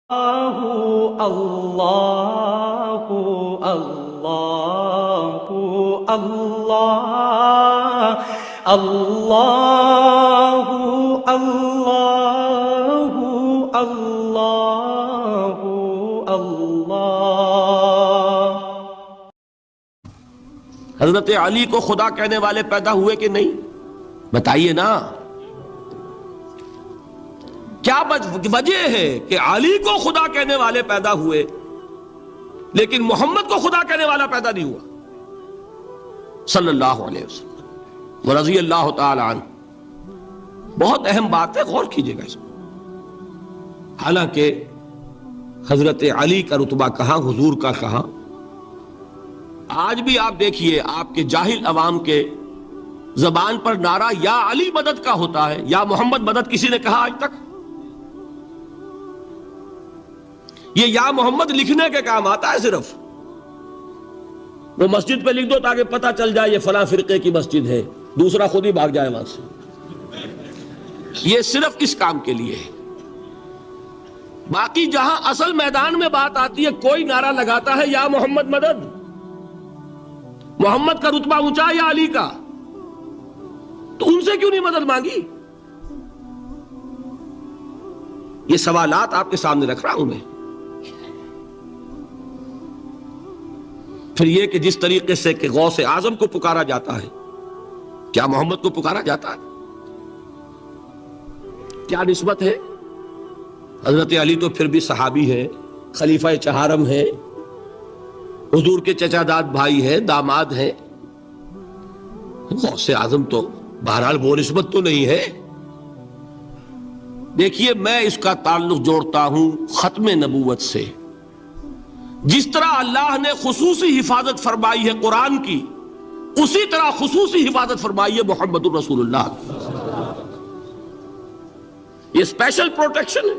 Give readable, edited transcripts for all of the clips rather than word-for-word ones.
اللہ اللہ اللہ اللہ اللہ اللہ اللہ اللہ۔ حضرت علی کو خدا کہنے والے پیدا ہوئے کہ نہیں؟ بتائیے نا، کیا وجہ ہے کہ علی کو خدا کہنے والے پیدا ہوئے لیکن محمد کو خدا کہنے والا پیدا نہیں ہوا صلی اللہ علیہ وسلم ورضی اللہ تعالی عنہ؟ بہت اہم بات ہے، غور کیجئے گا اس میں۔ حالانکہ حضرت علی کا رتبہ کہاں، حضور کا کہاں؟ آج بھی آپ دیکھیے، آپ کے جاہل عوام کے زبان پر نعرہ یا علی مدد کا ہوتا ہے یا محمد مدد کسی نے کہا آج تک؟ یہ یا محمد لکھنے کے کام آتا ہے صرف، وہ مسجد پہ لکھ دو تاکہ پتہ چل جائے یہ فلاں فرقے کی مسجد ہے، دوسرا خود ہی بھاگ جائے وہاں سے۔ یہ صرف اس کام کے لیے ہے۔ باقی جہاں اصل میدان میں بات آتی ہے، کوئی نعرہ لگاتا ہے یا محمد مدد، محمد کا رتبہ اونچا یا علی کا، تو ان سے کیوں نہیں مدد مانگی؟ یہ سوالات آپ کے سامنے رکھ رہا ہوں میں۔ پھر یہ کہ جس طریقے سے کہ غوث اعظم کو پکارا جاتا ہے، کیا محمد کو پکارا جاتا ہے؟ کیا نسبت ہے؟ حضرت علی تو پھر بھی صحابی ہے، خلیفہ چہارم ہے، حضور کے چچا داد بھائی ہے، داماد ہے۔ غوث اعظم تو بہرحال وہ نسبت تو نہیں ہے۔ دیکھیے، میں اس کا تعلق جوڑتا ہوں ختم نبوت سے۔ جس طرح اللہ نے خصوصی حفاظت فرمائی ہے قرآن کی، اسی طرح خصوصی حفاظت فرمائی ہے محمد الرسول اللہ۔ یہ اسپیشل پروٹیکشن ہے،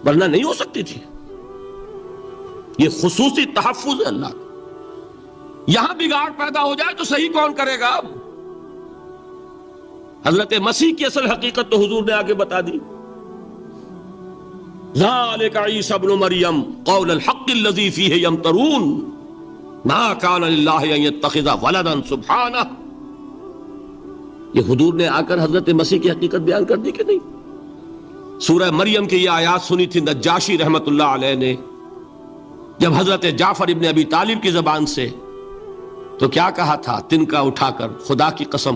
ورنہ نہیں ہو سکتی تھی۔ یہ خصوصی تحفظ ہے اللہ کا۔ یہاں بگاڑ پیدا ہو جائے تو صحیح کون کرے گا؟ اب حضرت مسیح کی اصل حقیقت تو حضور نے آگے بتا دی۔ ذالک عیسی ابن مریم قول الحق الذی فیہ یمترون ما کان للہ ان یتخذ ولدا سبحانہ۔ یہ حضور نے آ کر حضرت مسیح کی حقیقت بیان کر دی کہ نہیں؟ سورہ مریم کی یہ آیات سنی تھی نجاشی رحمت اللہ علیہ نے جب حضرت جعفر ابن ابی طالب کی زبان سے، تو کیا کہا تھا تنکا اٹھا کر؟ خدا کی قسم،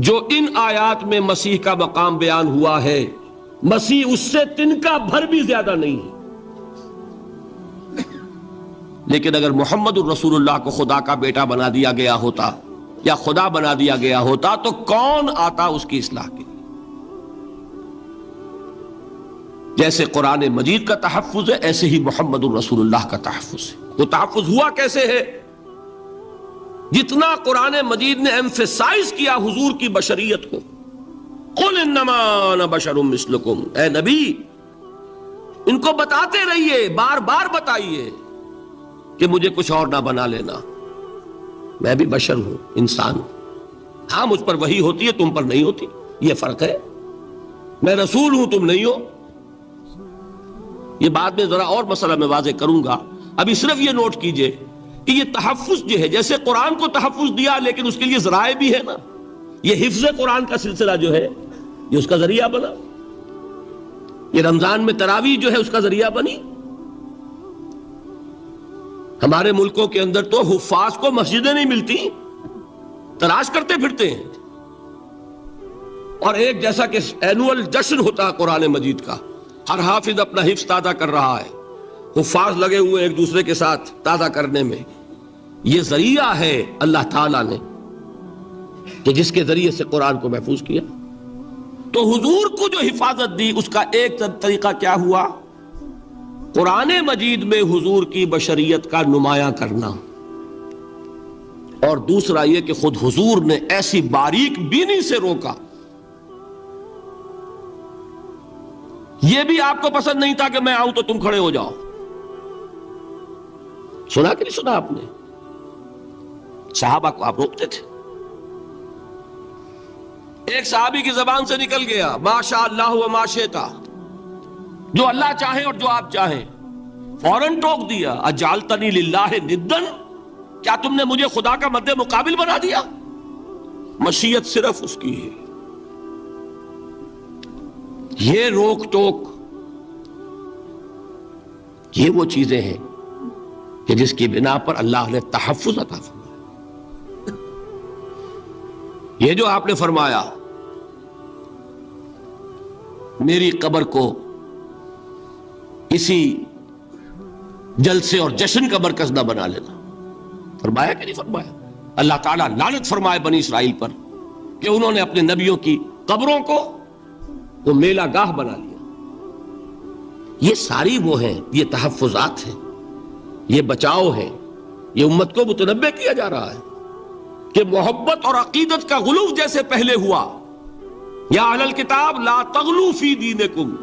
جو ان آیات میں مسیح کا مقام بیان ہوا ہے، مسیح اس سے تنکا بھر بھی زیادہ نہیں ہے۔ لیکن اگر محمد الرسول اللہ کو خدا کا بیٹا بنا دیا گیا ہوتا یا خدا بنا دیا گیا ہوتا تو کون آتا اس کی اصلاح کے لیے؟ جیسے قرآن مجید کا تحفظ ہے، ایسے ہی محمد الرسول اللہ کا تحفظ ہے۔ وہ تحفظ ہوا کیسے ہے؟ جتنا قرآن مجید نے ایمفیسائز کیا حضور کی بشریت کو، قل انما انا بشر مثلکم، اے نبی ان کو بتاتے رہیے، بار بار بتائیے کہ مجھے کچھ اور نہ بنا لینا، میں بھی بشر ہوں، انسان ہوں۔ ہاں مجھ پر وحی ہوتی ہے، تم پر نہیں ہوتی، یہ فرق ہے۔ میں رسول ہوں، تم نہیں ہو۔ یہ بعد میں ذرا اور مسئلہ میں واضح کروں گا، ابھی صرف یہ نوٹ کیجئے کہ یہ تحفظ جو ہے، جیسے قرآن کو تحفظ دیا لیکن اس کے لیے ذرائع بھی ہے نا۔ یہ حفظ قرآن کا سلسلہ جو ہے یہ اس کا ذریعہ بنا، یہ رمضان میں تراویح جو ہے اس کا ذریعہ بنی۔ ہمارے ملکوں کے اندر تو حفاظ کو مسجدیں نہیں ملتی، تلاش کرتے پھرتے ہیں، اور ایک جیسا کہ اینول جشن ہوتا ہے قرآن مجید کا، ہر حافظ اپنا حفظ تازہ کر رہا ہے، حفاظ لگے ہوئے ایک دوسرے کے ساتھ تازہ کرنے میں۔ یہ ذریعہ ہے اللہ تعالیٰ نے کہ جس کے ذریعے سے قرآن کو محفوظ کیا۔ تو حضور کو جو حفاظت دی اس کا ایک طریقہ کیا ہوا؟ قرآن مجید میں حضور کی بشریت کا نمایاں کرنا، اور دوسرا یہ کہ خود حضور نے ایسی باریک بینی سے روکا۔ یہ بھی آپ کو پسند نہیں تھا کہ میں آؤں تو تم کھڑے ہو جاؤ۔ سنا کہ نہیں سنا آپ نے؟ صحابہ کو آپ روکتے تھے۔ ایک صحابی کی زبان سے نکل گیا ما شاء اللہ و ما شئت، جو اللہ چاہے اور جو آپ چاہیں. فوراً ٹوک دیا اجعلتنی للہ ندن، کیا تم نے مجھے خدا کا مد مقابل بنا دیا؟ مشیت صرف اس کی ہے. یہ روک ٹوک، یہ وہ چیزیں ہیں کہ جس کی بنا پر اللہ نے تحفظ عطا فرمایا. یہ جو آپ نے فرمایا میری قبر کو کسی جلسے اور جشن کا مرکز نہ بنا لینا، فرمایا کہ نہیں فرمایا؟ اللہ تعالیٰ لعنت فرمائے بنی اسرائیل پر کہ انہوں نے اپنے نبیوں کی قبروں کو وہ میلہ گاہ بنا لیا. یہ ساری وہ ہیں، یہ تحفظات ہیں، یہ بچاؤ ہے. یہ امت کو متنبہ کیا جا رہا ہے کہ محبت اور عقیدت کا غلو جیسے پہلے ہوا، یا اہل الکتاب لا تغلو فی دینکم،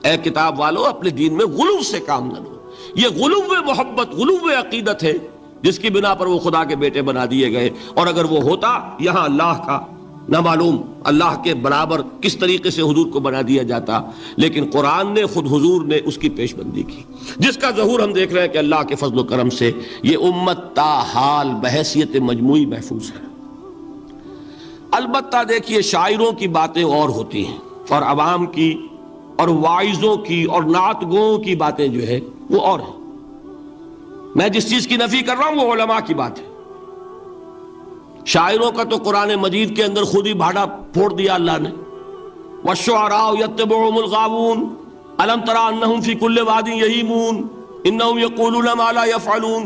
اے کتاب والو اپنے دین میں غلو سے کام نہ لو. یہ غلو محبت، غلو عقیدت ہے جس کی بنا پر وہ خدا کے بیٹے بنا دیے گئے. اور اگر وہ ہوتا یہاں اللہ کا نہ معلوم اللہ کے برابر کس طریقے سے حضور کو بنا دیا جاتا. لیکن قرآن نے خود حضور نے اس کی پیش بندی کی، جس کا ظہور ہم دیکھ رہے ہیں کہ اللہ کے فضل و کرم سے یہ امت تا حال بحیثیت مجموعی محفوظ ہے. البتہ دیکھیے شاعروں کی باتیں اور ہوتی ہیں، اور عوام کی اور واعظوں کی اور نعت گوؤں کی باتیں جو ہے وہ اور ہیں. میں جس چیز کی نفی کر رہا ہوں وہ علماء کی بات ہے. شاعروں کا تو قرآن مجید کے اندر خود ہی بھاڑا پھوڑ دیا اللہ نے. وَالشُّعَرَاءُ يَتَّبِعُهُمُ الْغَاوُونَ أَلَمْ تَرَ أَنَّهُمْ فِي كُلِّ وَادٍ يَهِيمُونَ إِنَّهُمْ يَقُولُونَ مَا لَا يَفْعَلُونَ.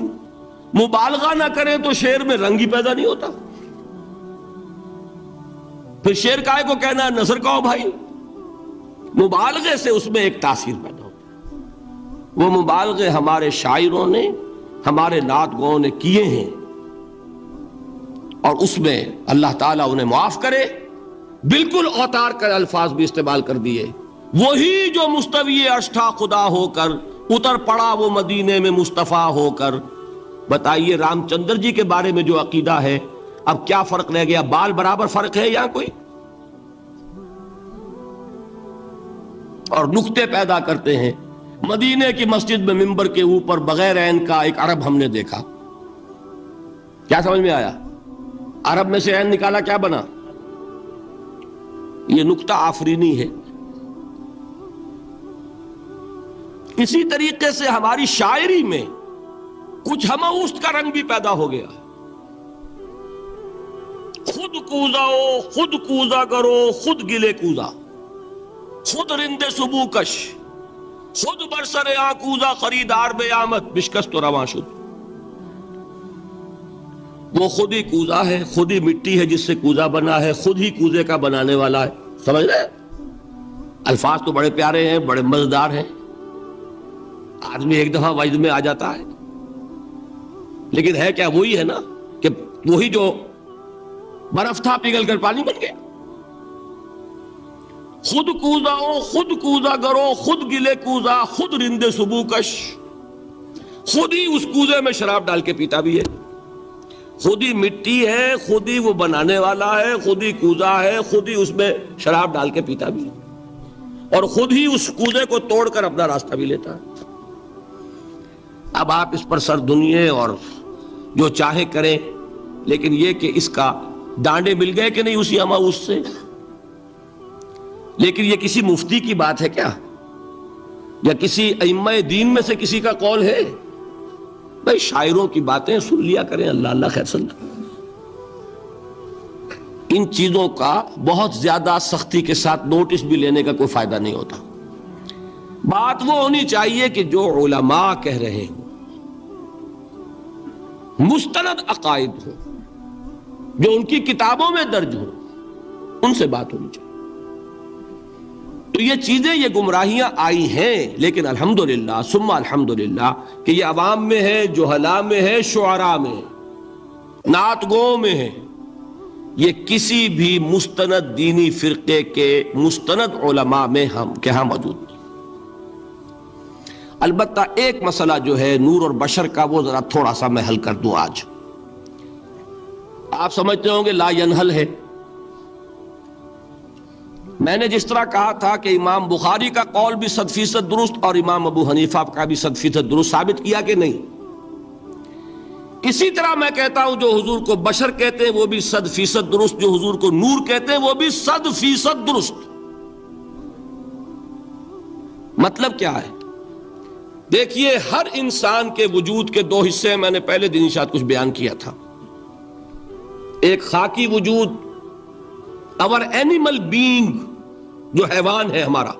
مبالغہ نہ کریں تو شعر میں رنگ ہی پیدا نہیں ہوتا. پھر شعر کائے کو کہنا ہے نثر کہو بھائی. مبالغے سے اس میں ایک تاثیر پیدا ہوتا ہے. وہ مبالغے ہمارے شاعروں نے ہمارے نعت گوؤں نے کیے ہیں، اور اس میں اللہ تعالیٰ انہیں معاف کرے بالکل اوتار کر الفاظ بھی استعمال کر دیے. وہی جو مستوی عرش تھا خدا ہو کر اتر پڑا وہ مدینے میں مصطفیٰ ہو کر. بتائیے رام چندر جی کے بارے میں جو عقیدہ ہے، اب کیا فرق رہ گیا؟ بال برابر فرق ہے یہاں کوئی؟ اور نکتے پیدا کرتے ہیں. مدینے کی مسجد میں منبر کے اوپر بغیر عین کا ایک عرب ہم نے دیکھا. کیا سمجھ میں آیا؟ عرب میں سے عین نکالا کیا بنا؟ یہ نکتہ آفرینی ہے. اسی طریقے سے ہماری شاعری میں کچھ ہماؤست کا رنگ بھی پیدا ہو گیا. خود کوزاؤ خود کوزا کرو خود گلے کوزا، خود رند سبو کش خود برسر آکوزا خریدار بے آمد بشکست و رواں شد. وہ خود ہی کوزا ہے، خود ہی مٹی ہے جس سے کوزا بنا ہے، خود ہی کوزے کا بنانے والا ہے. سمجھ رہے؟ الفاظ تو بڑے پیارے ہیں، بڑے مزیدار ہیں، آدمی ایک دفعہ وجد میں آ جاتا ہے. لیکن ہے کیا وہی ہے نا کہ وہی جو برف تھا پگھل کر پانی بن گیا. خود کوزاؤ خود کوزا کرو خود گلے کوزا خود رندے سبو کش. خود ہی اس کوزے میں شراب ڈال کے پیتا بھی ہے، خود ہی مٹی ہے، خود ہی وہ بنانے والا ہے، خود ہی کوزا ہے، خود ہی اس میں شراب ڈال کے پیتا بھی ہے، اور خود ہی اس کوزے کو توڑ کر اپنا راستہ بھی لیتا ہے. اب آپ اس پر سر دنیے اور جو چاہے کریں، لیکن یہ کہ اس کا ڈانڈے مل گئے کہ نہیں اسی ہماؤس سے. لیکن یہ کسی مفتی کی بات ہے کیا، یا کسی ائمہ دین میں سے کسی کا قول ہے؟ بھائی شاعروں کی باتیں سن لیا کریں. اللہ اللہ خیر صلی اللہ. ان چیزوں کا بہت زیادہ سختی کے ساتھ نوٹس بھی لینے کا کوئی فائدہ نہیں ہوتا. بات وہ ہونی چاہیے کہ جو علماء کہہ رہے ہیں مستند عقائد ہو، جو ان کی کتابوں میں درج ہو، ان سے بات ہونی چاہیے. تو یہ چیزیں، یہ گمراہیاں آئی ہیں، لیکن الحمدللہ ثم الحمدللہ کہ یہ عوام میں ہے، جہلاء میں ہے، شعراء میں ہے، نعت گوؤں میں ہے. یہ کسی بھی مستند دینی فرقے کے مستند علماء میں ہم کے ہاں موجود نہیں. البتہ ایک مسئلہ جو ہے نور اور بشر کا، وہ ذرا تھوڑا سا میں حل کر دوں آج. آپ سمجھتے ہوں گے لا ینحل ہے. میں نے جس طرح کہا تھا کہ امام بخاری کا قول بھی 100% درست اور امام ابو حنیفہ کا بھی 100% درست ثابت کیا کہ نہیں، اسی طرح میں کہتا ہوں جو حضور کو بشر کہتے ہیں وہ بھی 100% درست، جو حضور کو نور کہتے ہیں وہ بھی 100% درست۔ مطلب کیا ہے؟ دیکھیے، ہر انسان کے وجود کے دو حصے ہیں، میں نے پہلے دن شاید کچھ بیان کیا تھا۔ ایک خاکی وجود، اور اینیمل بینگ جو حیوان ہے ہمارا،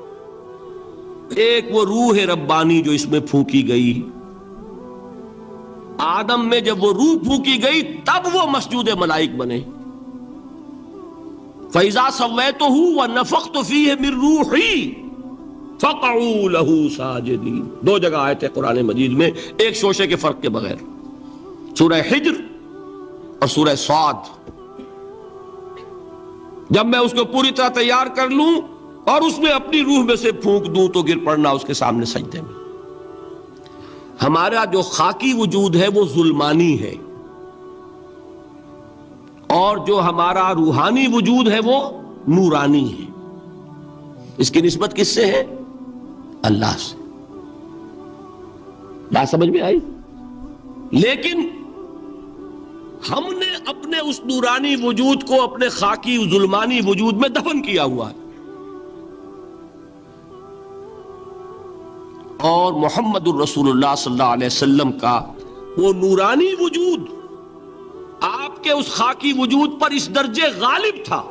ایک وہ روح ربانی جو اس میں پھونکی گئی۔ آدم میں جب وہ روح پھونکی گئی تب وہ مسجود ملائک بنے۔ فَإِذَا سَوَّيْتُهُ وَنَفَخْتُ فِيهِ مِن رُوحِي فَقَعُوا لَهُ سَاجِدِينَ۔ دو جگہ آئے تھے قرآن مجید میں ایک شوشے کے فرق کے بغیر، سورہ حجر اور سورہ صاد۔ جب میں اس کو پوری طرح تیار کر لوں اور اس میں اپنی روح میں سے پھونک دوں تو گر پڑنا اس کے سامنے سجدے میں۔ ہمارا جو خاکی وجود ہے وہ ظلمانی ہے، اور جو ہمارا روحانی وجود ہے وہ نورانی ہے۔ اس کی نسبت کس سے ہے؟ اللہ سے۔ بات سمجھ میں آئی؟ لیکن ہم نے اپنے اس نورانی وجود کو اپنے خاکی ظلمانی وجود میں دفن کیا ہوا ہے، اور محمد الرسول اللہ صلی اللہ علیہ وسلم کا وہ نورانی وجود آپ کے اس خاکی وجود پر اس درجے غالب تھا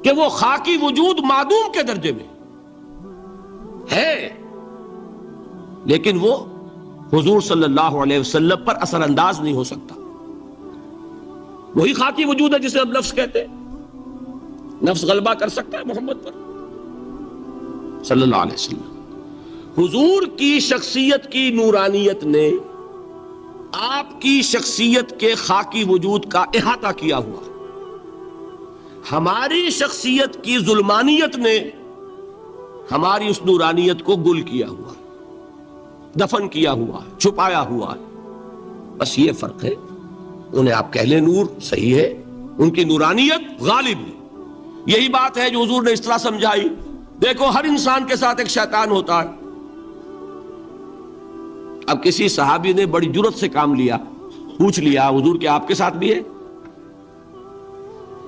کہ وہ خاکی وجود معدوم کے درجے میں ہے، لیکن وہ حضور صلی اللہ علیہ وسلم پر اثر انداز نہیں ہو سکتا۔ وہی خاکی وجود ہے جسے ہم نفس کہتے ہیں، نفس غلبہ کر سکتا ہے محمد پر صلی اللہ علیہ وسلم۔ حضور کی شخصیت کی نورانیت نے آپ کی شخصیت کے خاکی وجود کا احاطہ کیا ہوا، ہماری شخصیت کی ظلمانیت نے ہماری اس نورانیت کو گل کیا ہوا، دفن کیا ہوا، چھپایا ہوا ہے۔ بس یہ فرق ہے۔ انہیں آپ کہہ لیں نور، صحیح ہے، ان کی نورانیت غالب ہے۔ یہی بات ہے جو حضور نے اس طرح سمجھائی۔ دیکھو، ہر انسان کے ساتھ ایک شیطان ہوتا ہے۔ اب کسی صحابی نے بڑی جرت سے کام لیا، پوچھ لیا حضور کہ آپ کے ساتھ بھی ہے؟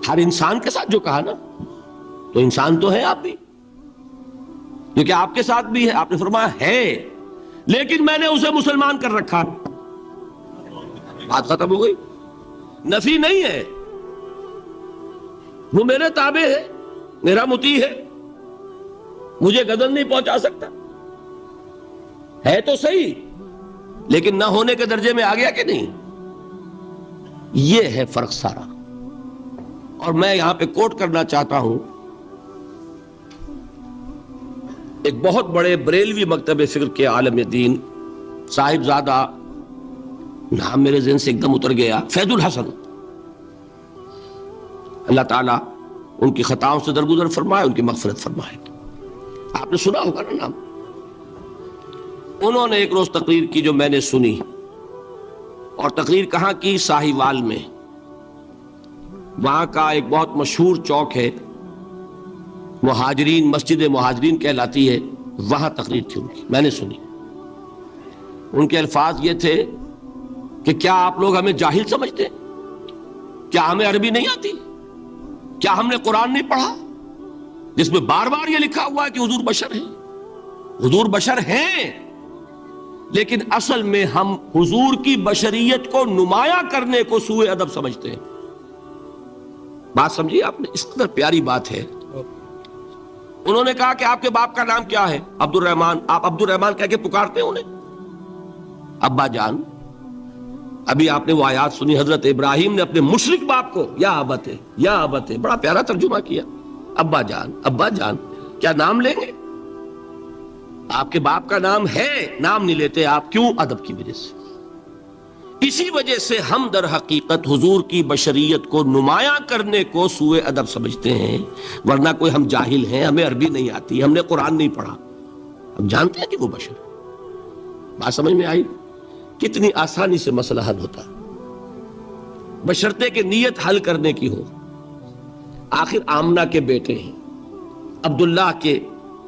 ہر انسان کے ساتھ جو کہا نا، تو انسان تو ہے آپ بھی، جو کہ آپ کے ساتھ بھی ہے۔ آپ نے فرمایا ہے، لیکن میں نے اسے مسلمان کر رکھا۔ بات ختم ہو گئی۔ نفی نہیں ہے، وہ میرے تابع ہے، میرا مطیع ہے، مجھے غضب نہیں پہنچا سکتا، ہے تو صحیح، لیکن نہ ہونے کے درجے میں آ گیا کہ نہیں؟ یہ ہے فرق سارا۔ اور میں یہاں پہ کوٹ کرنا چاہتا ہوں ایک بہت بڑے بریلوی مکتب فکر کے عالم دین، صاحبزادہ، نام میرے ذہن سے ایک دم اتر گیا، فیض الحسن، اللہ تعالیٰ ان کی خطاؤں سے درگزر فرمائے، ان کی مغفرت فرمائے۔ آپ نے سنا ہوگا نا نام۔ انہوں نے ایک روز تقریر کی جو میں نے سنی، اور تقریر کہاں کی؟ ساہیوال میں۔ وہاں کا ایک بہت مشہور چوک ہے، مہاجرین، مسجد مہاجرین کہلاتی ہے، وہاں تقریر تھی ان کی، میں نے سنی۔ ان کے الفاظ یہ تھے کہ کیا آپ لوگ ہمیں جاہل سمجھتے ہیں؟ کیا ہمیں عربی نہیں آتی؟ کیا ہم نے قرآن نہیں پڑھا جس میں بار بار یہ لکھا ہوا ہے کہ حضور بشر ہیں؟ حضور بشر ہیں، لیکن اصل میں ہم حضور کی بشریت کو نمایاں کرنے کو سوء ادب سمجھتے ہیں۔ بات سمجھیے آپ نے، اس قدر پیاری بات ہے۔ انہوں نے کہا کہ آپ کے باپ کا نام کیا ہے؟ عبد الرحمن۔ آپ عبد الرحمن کہہ کے پکارتے ہیں انہیں؟ ابا جان۔ ابھی آپ نے وہ آیات سنی، حضرت ابراہیم نے اپنے مشرک باپ کو یا ابت ہے، یا ابت ہے، بڑا پیارا ترجمہ کیا، ابا جان، ابا جان۔ کیا نام لیں گے؟ آپ کے باپ کا نام ہے، نام نہیں لیتے آپ، کیوں؟ ادب کی وجہ سے۔ اسی وجہ سے ہم در حقیقت حضور کی بشریت کو نمایاں کرنے کو سوء ادب سمجھتے ہیں، ورنہ کوئی ہم جاہل ہیں، ہمیں عربی نہیں آتی، ہم نے قرآن نہیں پڑھا، ہم جانتے ہیں کہ وہ بشر۔ بات سمجھ میں آئی؟ کتنی آسانی سے مسئلہ حل ہوتا ہے، بشرطے کہ نیت حل کرنے کی ہو۔ آخر آمنہ کے بیٹے ہیں، عبداللہ کے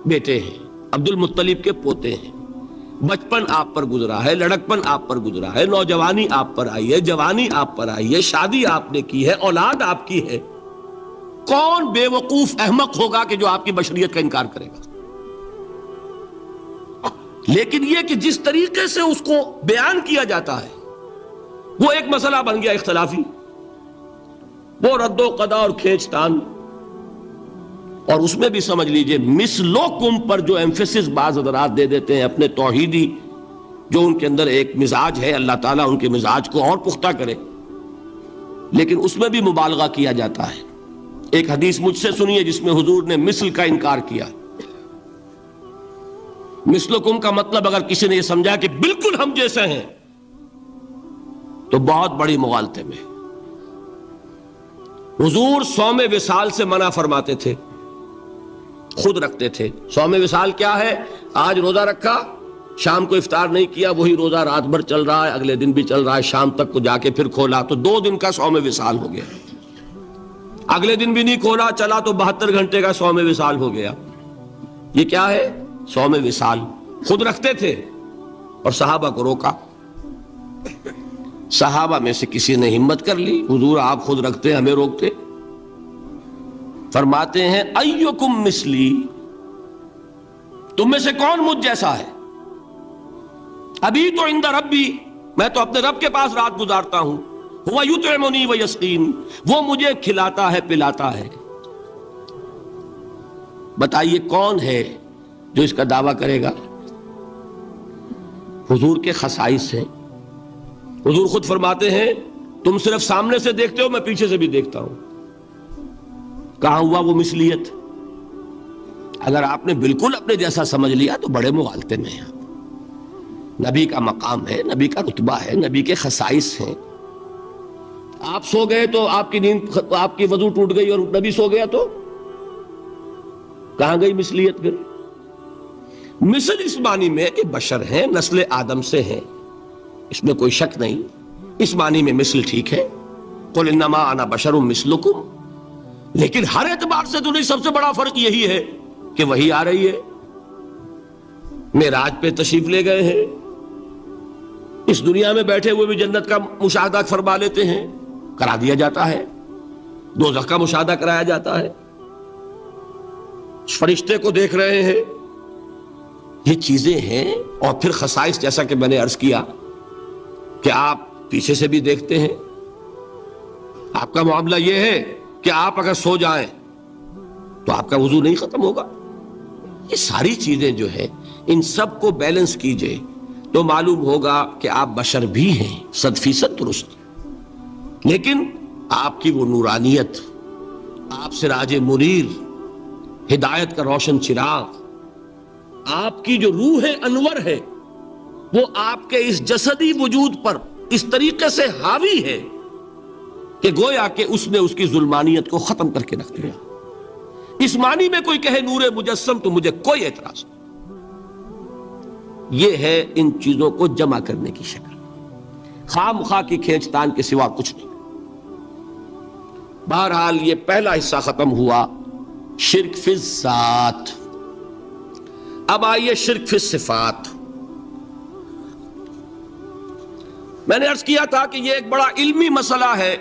بیٹے ہیں، عبد المطلب کے پوتے ہیں، بچپن آپ پر گزرا ہے، لڑکپن آپ پر گزرا ہے، نوجوانی آپ پر آئی ہے، جوانی آپ پر آئی ہے، شادی آپ نے کی ہے، اولاد آپ کی ہے. کون بے وقوف احمق ہوگا کہ جو آپ کی بشریت کا انکار کرے گا؟ لیکن یہ کہ جس طریقے سے اس کو بیان کیا جاتا ہے وہ ایک مسئلہ بن گیا اختلافی، وہ رد و قضا اور کھینچ تان. اور اس میں بھی سمجھ لیجئے مثلکم پر جو ایمفیسس بعض حضرات دے دیتے ہیں اپنے توحیدی جو ان کے اندر ایک مزاج ہے، اللہ تعالیٰ ان کے مزاج کو اور پختہ کرے، لیکن اس میں بھی مبالغہ کیا جاتا ہے. ایک حدیث مجھ سے سنیے جس میں حضور نے مثل کا انکار کیا. مثلکم کا مطلب اگر کسی نے یہ سمجھا کہ بالکل ہم جیسے ہیں تو بہت بڑی مغالطے میں. حضور صوم وصال سے منع فرماتے تھے، خود رکھتے تھے. صوم وصال کیا ہے؟ آج روزہ رکھا، شام کو افطار نہیں کیا، وہی روزہ رات بھر چل رہا ہے، اگلے دن بھی چل رہا ہے، شام تک کو جا کے پھر کھولا تو 2 دن کا صوم وصال ہو گیا. اگلے دن بھی نہیں کھولا، چلا تو 72 گھنٹے کا صوم وصال ہو گیا. یہ کیا ہے؟ صوم وصال. خود رکھتے تھے اور صحابہ کو روکا. صحابہ میں سے کسی نے ہمت کر لی، حضور آپ خود رکھتے ہمیں روکتے. فرماتے ہیں ایکم مثلی، تم میں سے کون مجھ جیسا ہے؟ ابھی تو عند ربی، میں تو اپنے رب کے پاس رات گزارتا ہوں. هو یطعمنی ویسقین، وہ مجھے کھلاتا ہے پلاتا ہے. بتائیے کون ہے جو اس کا دعویٰ کرے گا؟ حضور کے خصائص ہیں. حضور خود فرماتے ہیں تم صرف سامنے سے دیکھتے ہو، میں پیچھے سے بھی دیکھتا ہوں. کہاں ہوا وہ مثلیت؟ اگر آپ نے بالکل اپنے جیسا سمجھ لیا تو بڑے مغالطے میں ہیں. نبی کا مقام ہے، نبی کا رتبہ ہے، نبی کے خصائص ہیں. آپ سو گئے تو آپ کی نیند، آپ کی وضو ٹوٹ گئی اور نبی سو گیا تو کہاں گئی مثلیت؟ پھر مثل اس معنی میں کہ بشر ہیں، نسل آدم سے ہیں، اس میں کوئی شک نہیں. اس معنی میں مثل ٹھیک ہے، قل انما انا بشر مثلکم. لیکن ہر اعتبار سے تو نہیں. سب سے بڑا فرق یہی ہے کہ وہی آ رہی ہے، معراج پہ تشریف لے گئے ہیں، اس دنیا میں بیٹھے ہوئے بھی جنت کا مشاہدہ فرما لیتے ہیں، کرا دیا جاتا ہے. دوزخ کا مشاہدہ کرایا جاتا ہے، فرشتے کو دیکھ رہے ہیں. یہ چیزیں ہیں. اور پھر خصائص جیسا کہ میں نے عرض کیا کہ آپ پیچھے سے بھی دیکھتے ہیں. آپ کا معاملہ یہ ہے کہ آپ اگر سو جائیں تو آپ کا وضو نہیں ختم ہوگا. یہ ساری چیزیں جو ہے ان سب کو بیلنس کیجئے تو معلوم ہوگا کہ آپ بشر بھی ہیں 100% درست. لیکن آپ کی وہ نورانیت، آپ سراج منیر، ہدایت کا روشن چراغ، آپ کی جو روح انور ہے وہ آپ کے اس جسدی وجود پر اس طریقے سے حاوی ہے کہ گویا کہ اس نے اس کی ظلمانیت کو ختم کر کے رکھ دیا. اس معنی میں کوئی کہے نور مجسم تو مجھے کوئی اعتراض نہیں. یہ ہے ان چیزوں کو جمع کرنے کی شکل، خواہ مخواہ کی کھینچ تان کے سوا کچھ نہیں. بہرحال یہ پہلا حصہ ختم ہوا، شرک فی الذات. اب آئیے شرک فی الصفات. میں نے عرض کیا تھا کہ یہ ایک بڑا علمی مسئلہ ہے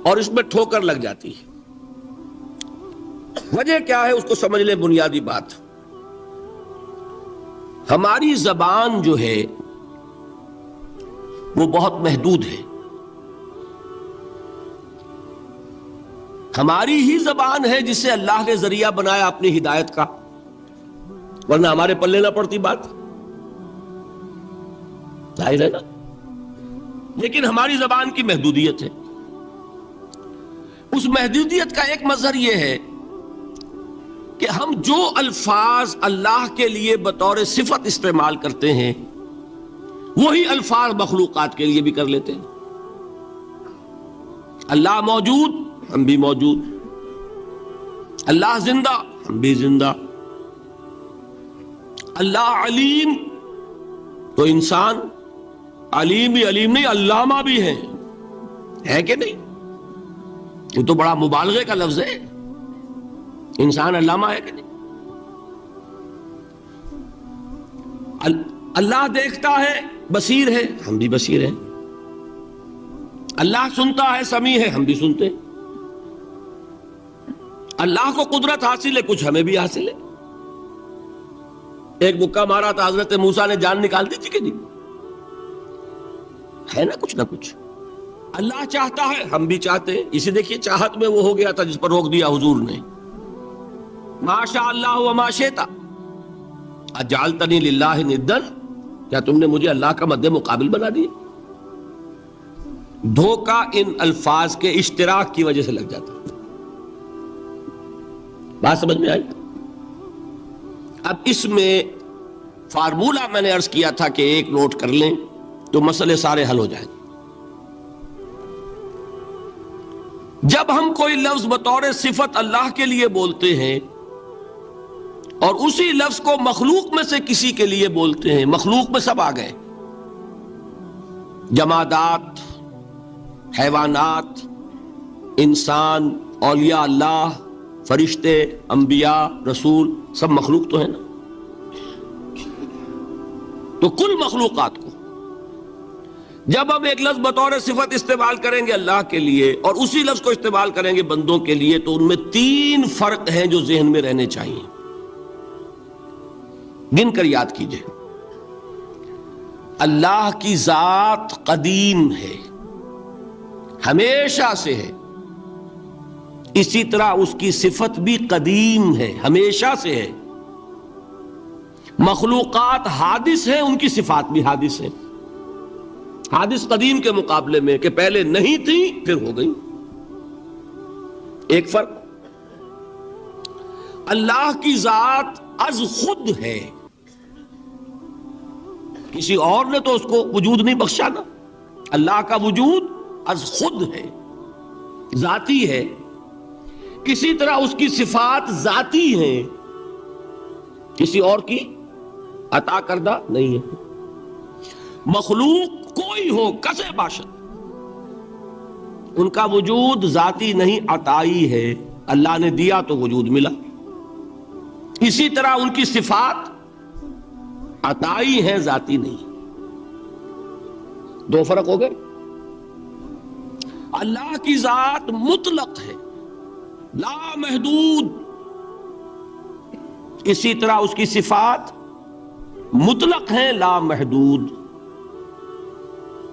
اور اس میں ٹھوکر لگ جاتی ہے. وجہ کیا ہے اس کو سمجھ لیں. بنیادی بات، ہماری زبان جو ہے وہ بہت محدود ہے. ہماری ہی زبان ہے جسے اللہ نے ذریعہ بنایا اپنی ہدایت کا، ورنہ ہمارے پلے نہ پڑتی بات، ظاہر ہے نا. لیکن ہماری زبان کی محدودیت ہے. اس محدودیت کا ایک مظہر یہ ہے کہ ہم جو الفاظ اللہ کے لیے بطور صفت استعمال کرتے ہیں وہی الفاظ مخلوقات کے لیے بھی کر لیتے ہیں. اللہ موجود، ہم بھی موجود. اللہ زندہ، ہم بھی زندہ. اللہ علیم، تو انسان علیم بھی علیم نہیں، علامہ بھی ہے کہ نہیں؟ یہ تو بڑا مبالغے کا لفظ ہے. انسان علامہ ہے کہ نہیں؟ اللہ دیکھتا ہے، بصیر ہے، ہم بھی بصیر ہیں۔ اللہ سنتا ہے، سمیع ہے، ہم بھی سنتے ہیں۔ اللہ کو قدرت حاصل ہے، کچھ ہمیں بھی حاصل ہے۔ ایک مکہ مارا تھا حضرت موسیٰ نے، جان نکال دی تھی کہ نہیں؟ ہے نا کچھ نہ کچھ۔ اللہ چاہتا ہے، ہم بھی چاہتے ہیں۔ اسی دیکھیے چاہت میں وہ ہو گیا تھا جس پر روک دیا حضور نے، ما شاء اللہ وما شئت اجعلتنی للہ ندا، کیا تم نے مجھے اللہ کا مد مقابل بنا دیا؟ دھوکہ ان الفاظ کے اشتراک کی وجہ سے لگ جاتا ہے۔ بات سمجھ میں آئی؟ اب اس میں فارمولہ میں نے عرض کیا تھا کہ ایک نوٹ کر لیں تو مسئلے سارے حل ہو جائیں۔ جب ہم کوئی لفظ بطور صفت اللہ کے لیے بولتے ہیں اور اسی لفظ کو مخلوق میں سے کسی کے لیے بولتے ہیں، مخلوق میں سب آ گئے، جمادات، حیوانات، انسان، اولیاء اللہ، فرشتے، انبیاء، رسول، سب مخلوق تو ہے نا؟ تو کل مخلوقات کو جب ہم ایک لفظ بطور صفت استعمال کریں گے اللہ کے لیے اور اسی لفظ کو استعمال کریں گے بندوں کے لیے، تو ان میں 3 فرق ہیں جو ذہن میں رہنے چاہیے، گن کر یاد کیجئے۔ اللہ کی ذات قدیم ہے، ہمیشہ سے ہے، اسی طرح اس کی صفت بھی قدیم ہے، ہمیشہ سے ہے۔ مخلوقات حادث ہیں، ان کی صفات بھی حادث ہیں۔ حادث قدیم کے مقابلے میں کہ پہلے نہیں تھی پھر ہو گئی۔ ایک فرق، اللہ کی ذات از خود ہے، کسی اور نے تو اس کو وجود نہیں بخشا نا، اللہ کا وجود از خود ہے، ذاتی ہے۔ اسی طرح اس کی صفات ذاتی ہیں، کسی اور کی عطا کردہ نہیں ہے۔ مخلوق کوئی ہو کسے باشد، ان کا وجود ذاتی نہیں، عطائی ہے، اللہ نے دیا تو وجود ملا۔ اسی طرح ان کی صفات عطائی ہیں، ذاتی نہیں۔ 2 فرق ہو گئے۔ اللہ کی ذات مطلق ہے، لا محدود، اسی طرح اس کی صفات مطلق ہیں، لا محدود۔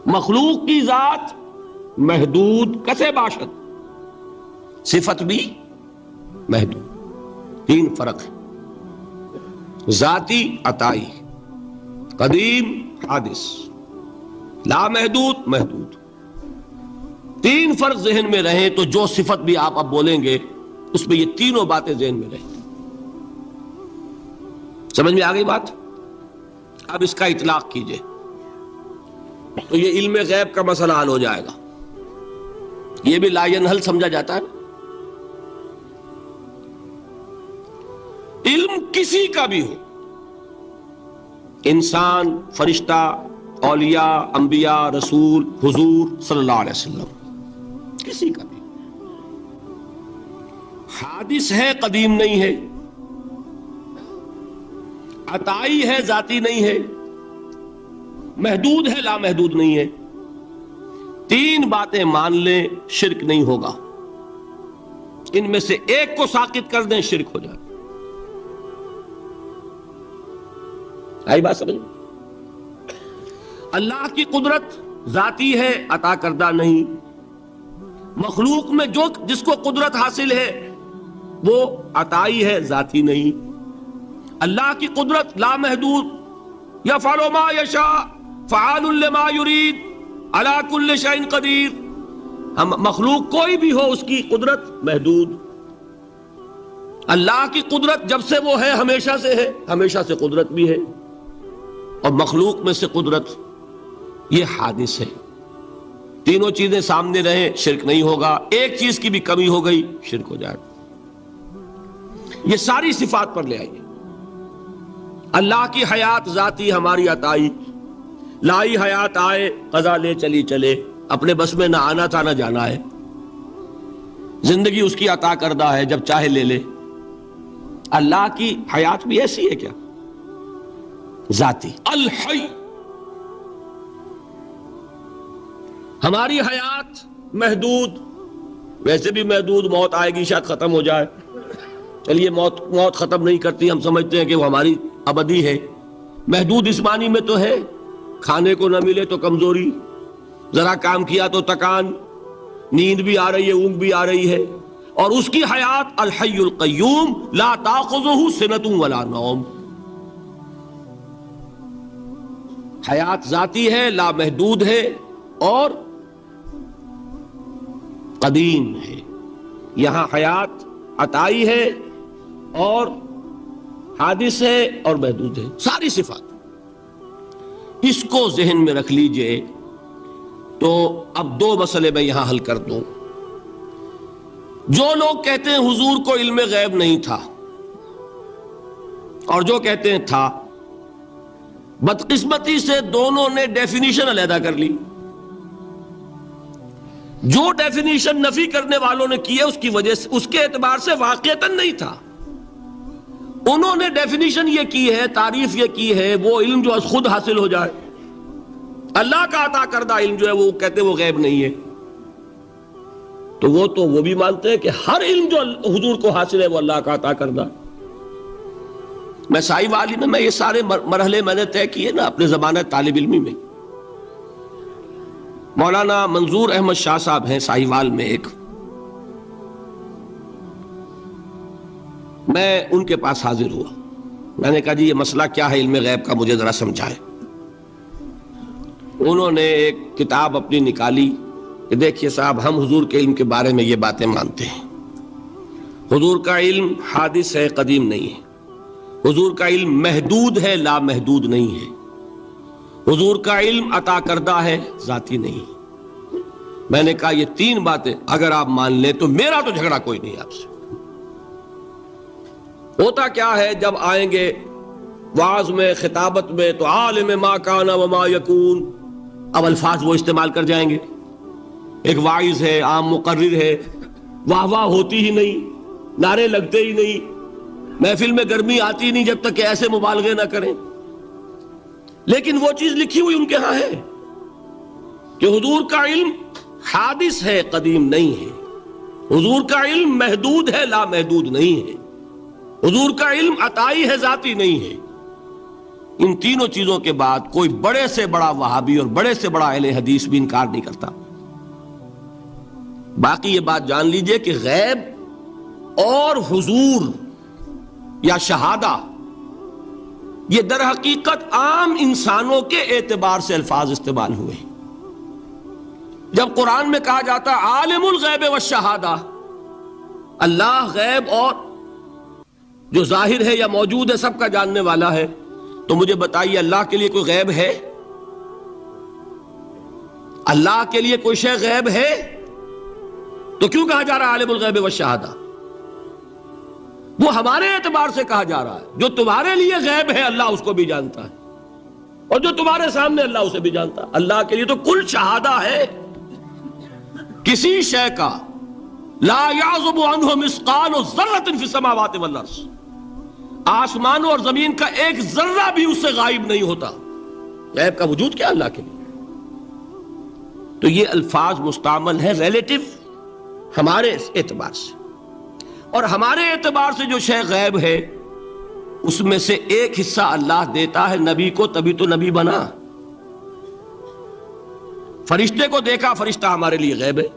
مخلوق کی ذات محدود، کسے باشد، صفت بھی محدود۔ 3 فرق ہے، ذاتی، عطائی، قدیم، حادث، لا محدود، محدود۔ 3 فرق ذہن میں رہیں تو جو صفت بھی آپ اب بولیں گے اس میں یہ تینوں باتیں ذہن میں رہیں۔ سمجھ میں آ گئی بات؟ اب اس کا اطلاق کیجئے تو یہ علم غیب کا مسئلہ حل ہو جائے گا۔ یہ بھی لا ینحل سمجھا جاتا ہے نا۔ علم کسی کا بھی ہو، انسان، فرشتہ، اولیاء، انبیاء، رسول، حضور صلی اللہ علیہ وسلم، کسی کا بھی حادث ہے، قدیم نہیں ہے، عطائی ہے، ذاتی نہیں ہے، محدود ہے، لا محدود نہیں ہے۔ 3 باتیں مان لیں، شرک نہیں ہوگا۔ ان میں سے ایک کو ساقط کر دیں، شرک ہو جائے۔ آئی بات سمجھ؟ اللہ کی قدرت ذاتی ہے، عطا کردہ نہیں۔ مخلوق میں جس کو قدرت حاصل ہے وہ عطائی ہے، ذاتی نہیں۔ اللہ کی قدرت لا محدود، یفعل ما یشاء فعال لما یرید علی کل شیء قدیر۔ ہم مخلوق کوئی بھی ہو اس کی قدرت محدود۔ اللہ کی قدرت جب سے وہ ہے ہمیشہ سے ہے، ہمیشہ سے قدرت بھی ہے، اور مخلوق میں سے قدرت یہ حادث ہے۔ تینوں چیزیں سامنے رہیں، شرک نہیں ہوگا۔ ایک چیز کی بھی کمی ہو گئی، شرک ہو جائے۔ یہ ساری صفات پر لے آئیے۔ اللہ کی حیات ذاتی، ہماری عطائی، لائی حیات آئے، قضا لے چلی چلے، اپنے بس میں نہ آنا تھا نہ جانا ہے۔ زندگی اس کی عطا کردہ ہے، جب چاہے لے لے۔ اللہ کی حیات بھی ایسی ہے کیا؟ ذاتی الحی. ہماری حیات محدود، ویسے بھی محدود، موت آئے گی شاید ختم ہو جائے. چلیے موت ختم نہیں کرتی، ہم سمجھتے ہیں کہ وہ ہماری ابدی ہے. محدود اس معنی میں تو ہے کھانے کو نہ ملے تو کمزوری، ذرا کام کیا تو تکان، نیند بھی آ رہی ہے، اونگ بھی آ رہی ہے. اور اس کی حیات الحی القیوم لا تاخذہ سنۃ ولا نوم. حیات ذاتی ہے، لامحدود ہے اور قدیم ہے. یہاں حیات عطائی ہے اور حادث ہے اور محدود ہے، ساری صفات. اس کو ذہن میں رکھ لیجئے. تو اب دو مسئلے میں یہاں حل کر دوں. جو لوگ کہتے ہیں حضور کو علم غیب نہیں تھا اور جو کہتے ہیں تھا، بدقسمتی سے دونوں نے ڈیفینیشن علیحدہ کر لی. جو ڈیفینیشن نفی کرنے والوں نے کی ہے اس کی وجہ سے، اس کے اعتبار سے واقعتاً نہیں تھا. انہوں نے ڈیفینیشن یہ کی ہے، تعریف یہ کی ہے، وہ علم جو خود حاصل ہو جائے. اللہ کا عطا کردہ علم جو ہے وہ کہتے ہیں وہ غیب نہیں ہے. تو وہ بھی مانتے ہیں کہ ہر علم جو حضور کو حاصل ہے وہ اللہ کا عطا کردہ. میں سائی والی میں یہ سارے مرحلے میں نے طے کیے نا اپنے زمانہ طالب علمی میں. مولانا منظور احمد شاہ صاحب ہیں سائی وال میں ایک، میں ان کے پاس حاضر ہوا. میں نے کہا جی یہ مسئلہ کیا ہے علم غیب کا، مجھے ذرا سمجھائیں. انہوں نے ایک کتاب اپنی نکالی کہ دیکھیے صاحب، ہم حضور کے علم کے بارے میں یہ باتیں مانتے ہیں. حضور کا علم حادث ہے، قدیم نہیں ہے. حضور کا علم محدود ہے، لا محدود نہیں ہے. حضور کا علم عطا کردہ ہے، ذاتی نہیں. میں نے کہا یہ تین باتیں اگر آپ مان لیں تو میرا تو جھگڑا کوئی نہیں آپ سے. ہوتا کیا ہے جب آئیں گے وعظ میں، خطابت میں، تو عالم ما کان وما یکون، اب الفاظ وہ استعمال کر جائیں گے. ایک واعظ ہے، عام مقرر ہے، واہ واہ ہوتی ہی نہیں، نعرے لگتے ہی نہیں، محفل میں گرمی آتی نہیں جب تک کہ ایسے مبالغے نہ کریں. لیکن وہ چیز لکھی ہوئی ان کے ہاں ہے کہ حضور کا علم حادث ہے، قدیم نہیں ہے. حضور کا علم محدود ہے، لا محدود نہیں ہے. حضور کا علم عطائی ہے، ذاتی نہیں ہے. ان تینوں چیزوں کے بعد کوئی بڑے سے بڑا وہابی اور بڑے سے بڑا اہل حدیث بھی انکار نہیں کرتا. باقی یہ بات جان لیجئے کہ غیب اور حضور یا شہادہ یہ در حقیقت عام انسانوں کے اعتبار سے الفاظ استعمال ہوئے. جب قرآن میں کہا جاتا ہے عالم الغیب والشہادہ، اللہ غیب اور جو ظاہر ہے یا موجود ہے سب کا جاننے والا ہے، تو مجھے بتائیے اللہ کے لیے کوئی غیب ہے؟ اللہ کے لیے کوئی شے غیب ہے؟ تو کیوں کہا جا رہا ہے عالم الغیب والشہادہ؟ وہ ہمارے اعتبار سے کہا جا رہا ہے. جو تمہارے لیے غیب ہے اللہ اس کو بھی جانتا ہے، اور جو تمہارے سامنے اللہ اسے بھی جانتا ہے. اللہ کے لیے تو کل شہادہ ہے. کسی شے کا لا یعزب عنہ مثقال ذرۃ فی السماوات والارض، آسمانوں اور زمین کا ایک ذرہ بھی اس سے غائب نہیں ہوتا. غیب کا وجود کیا اللہ کے لیے؟ تو یہ الفاظ مستعمل ہے ریلیٹو ہمارے اعتبار سے، اور ہمارے اعتبار سے جو شے غیب ہے اس میں سے ایک حصہ اللہ دیتا ہے نبی کو، تبھی تو نبی بنا. فرشتے کو دیکھا، فرشتہ ہمارے لیے غیب ہے.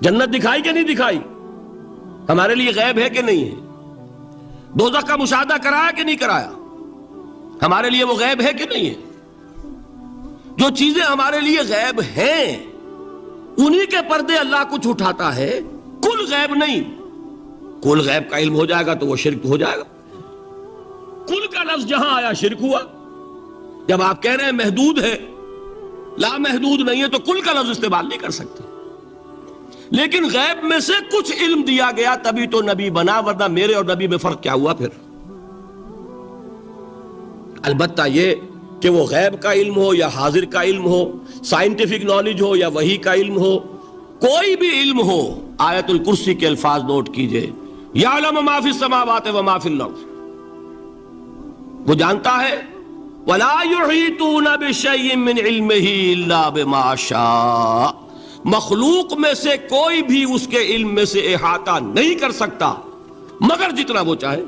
جنت دکھائی کہ نہیں دکھائی، ہمارے لیے غیب ہے کہ نہیں ہے. دوزخ کا مشاہدہ کرایا کہ نہیں کرایا، ہمارے لیے وہ غیب ہے کہ نہیں ہے. جو چیزیں ہمارے لیے غیب ہیں انہی کے پردے اللہ کچھ اٹھاتا ہے. کل غیب نہیں. کل غیب کا علم ہو جائے گا تو وہ شرک ہو جائے گا. کل کا لفظ جہاں آیا شرک ہوا. جب آپ کہہ رہے ہیں محدود ہے، لا محدود نہیں ہے، تو کل کا لفظ استعمال نہیں کر سکتے. لیکن غیب میں سے کچھ علم دیا گیا تبھی تو نبی بنا، ورنہ میرے اور نبی میں فرق کیا ہوا پھر؟ البتہ یہ کہ وہ غیب کا علم ہو یا حاضر کا علم ہو، سائنٹیفک نالج ہو یا وحی کا علم ہو، کوئی بھی علم ہو، آیت الکرسی کے الفاظ نوٹ کیجئے، یعلم ما فی السماوات و ما فی الارض، وہ جانتا ہے ولا یحیطون بشیء من علمہ الا بما شاء، مخلوق میں سے کوئی بھی اس کے علم میں سے احاطہ نہیں کر سکتا مگر جتنا وہ چاہے۔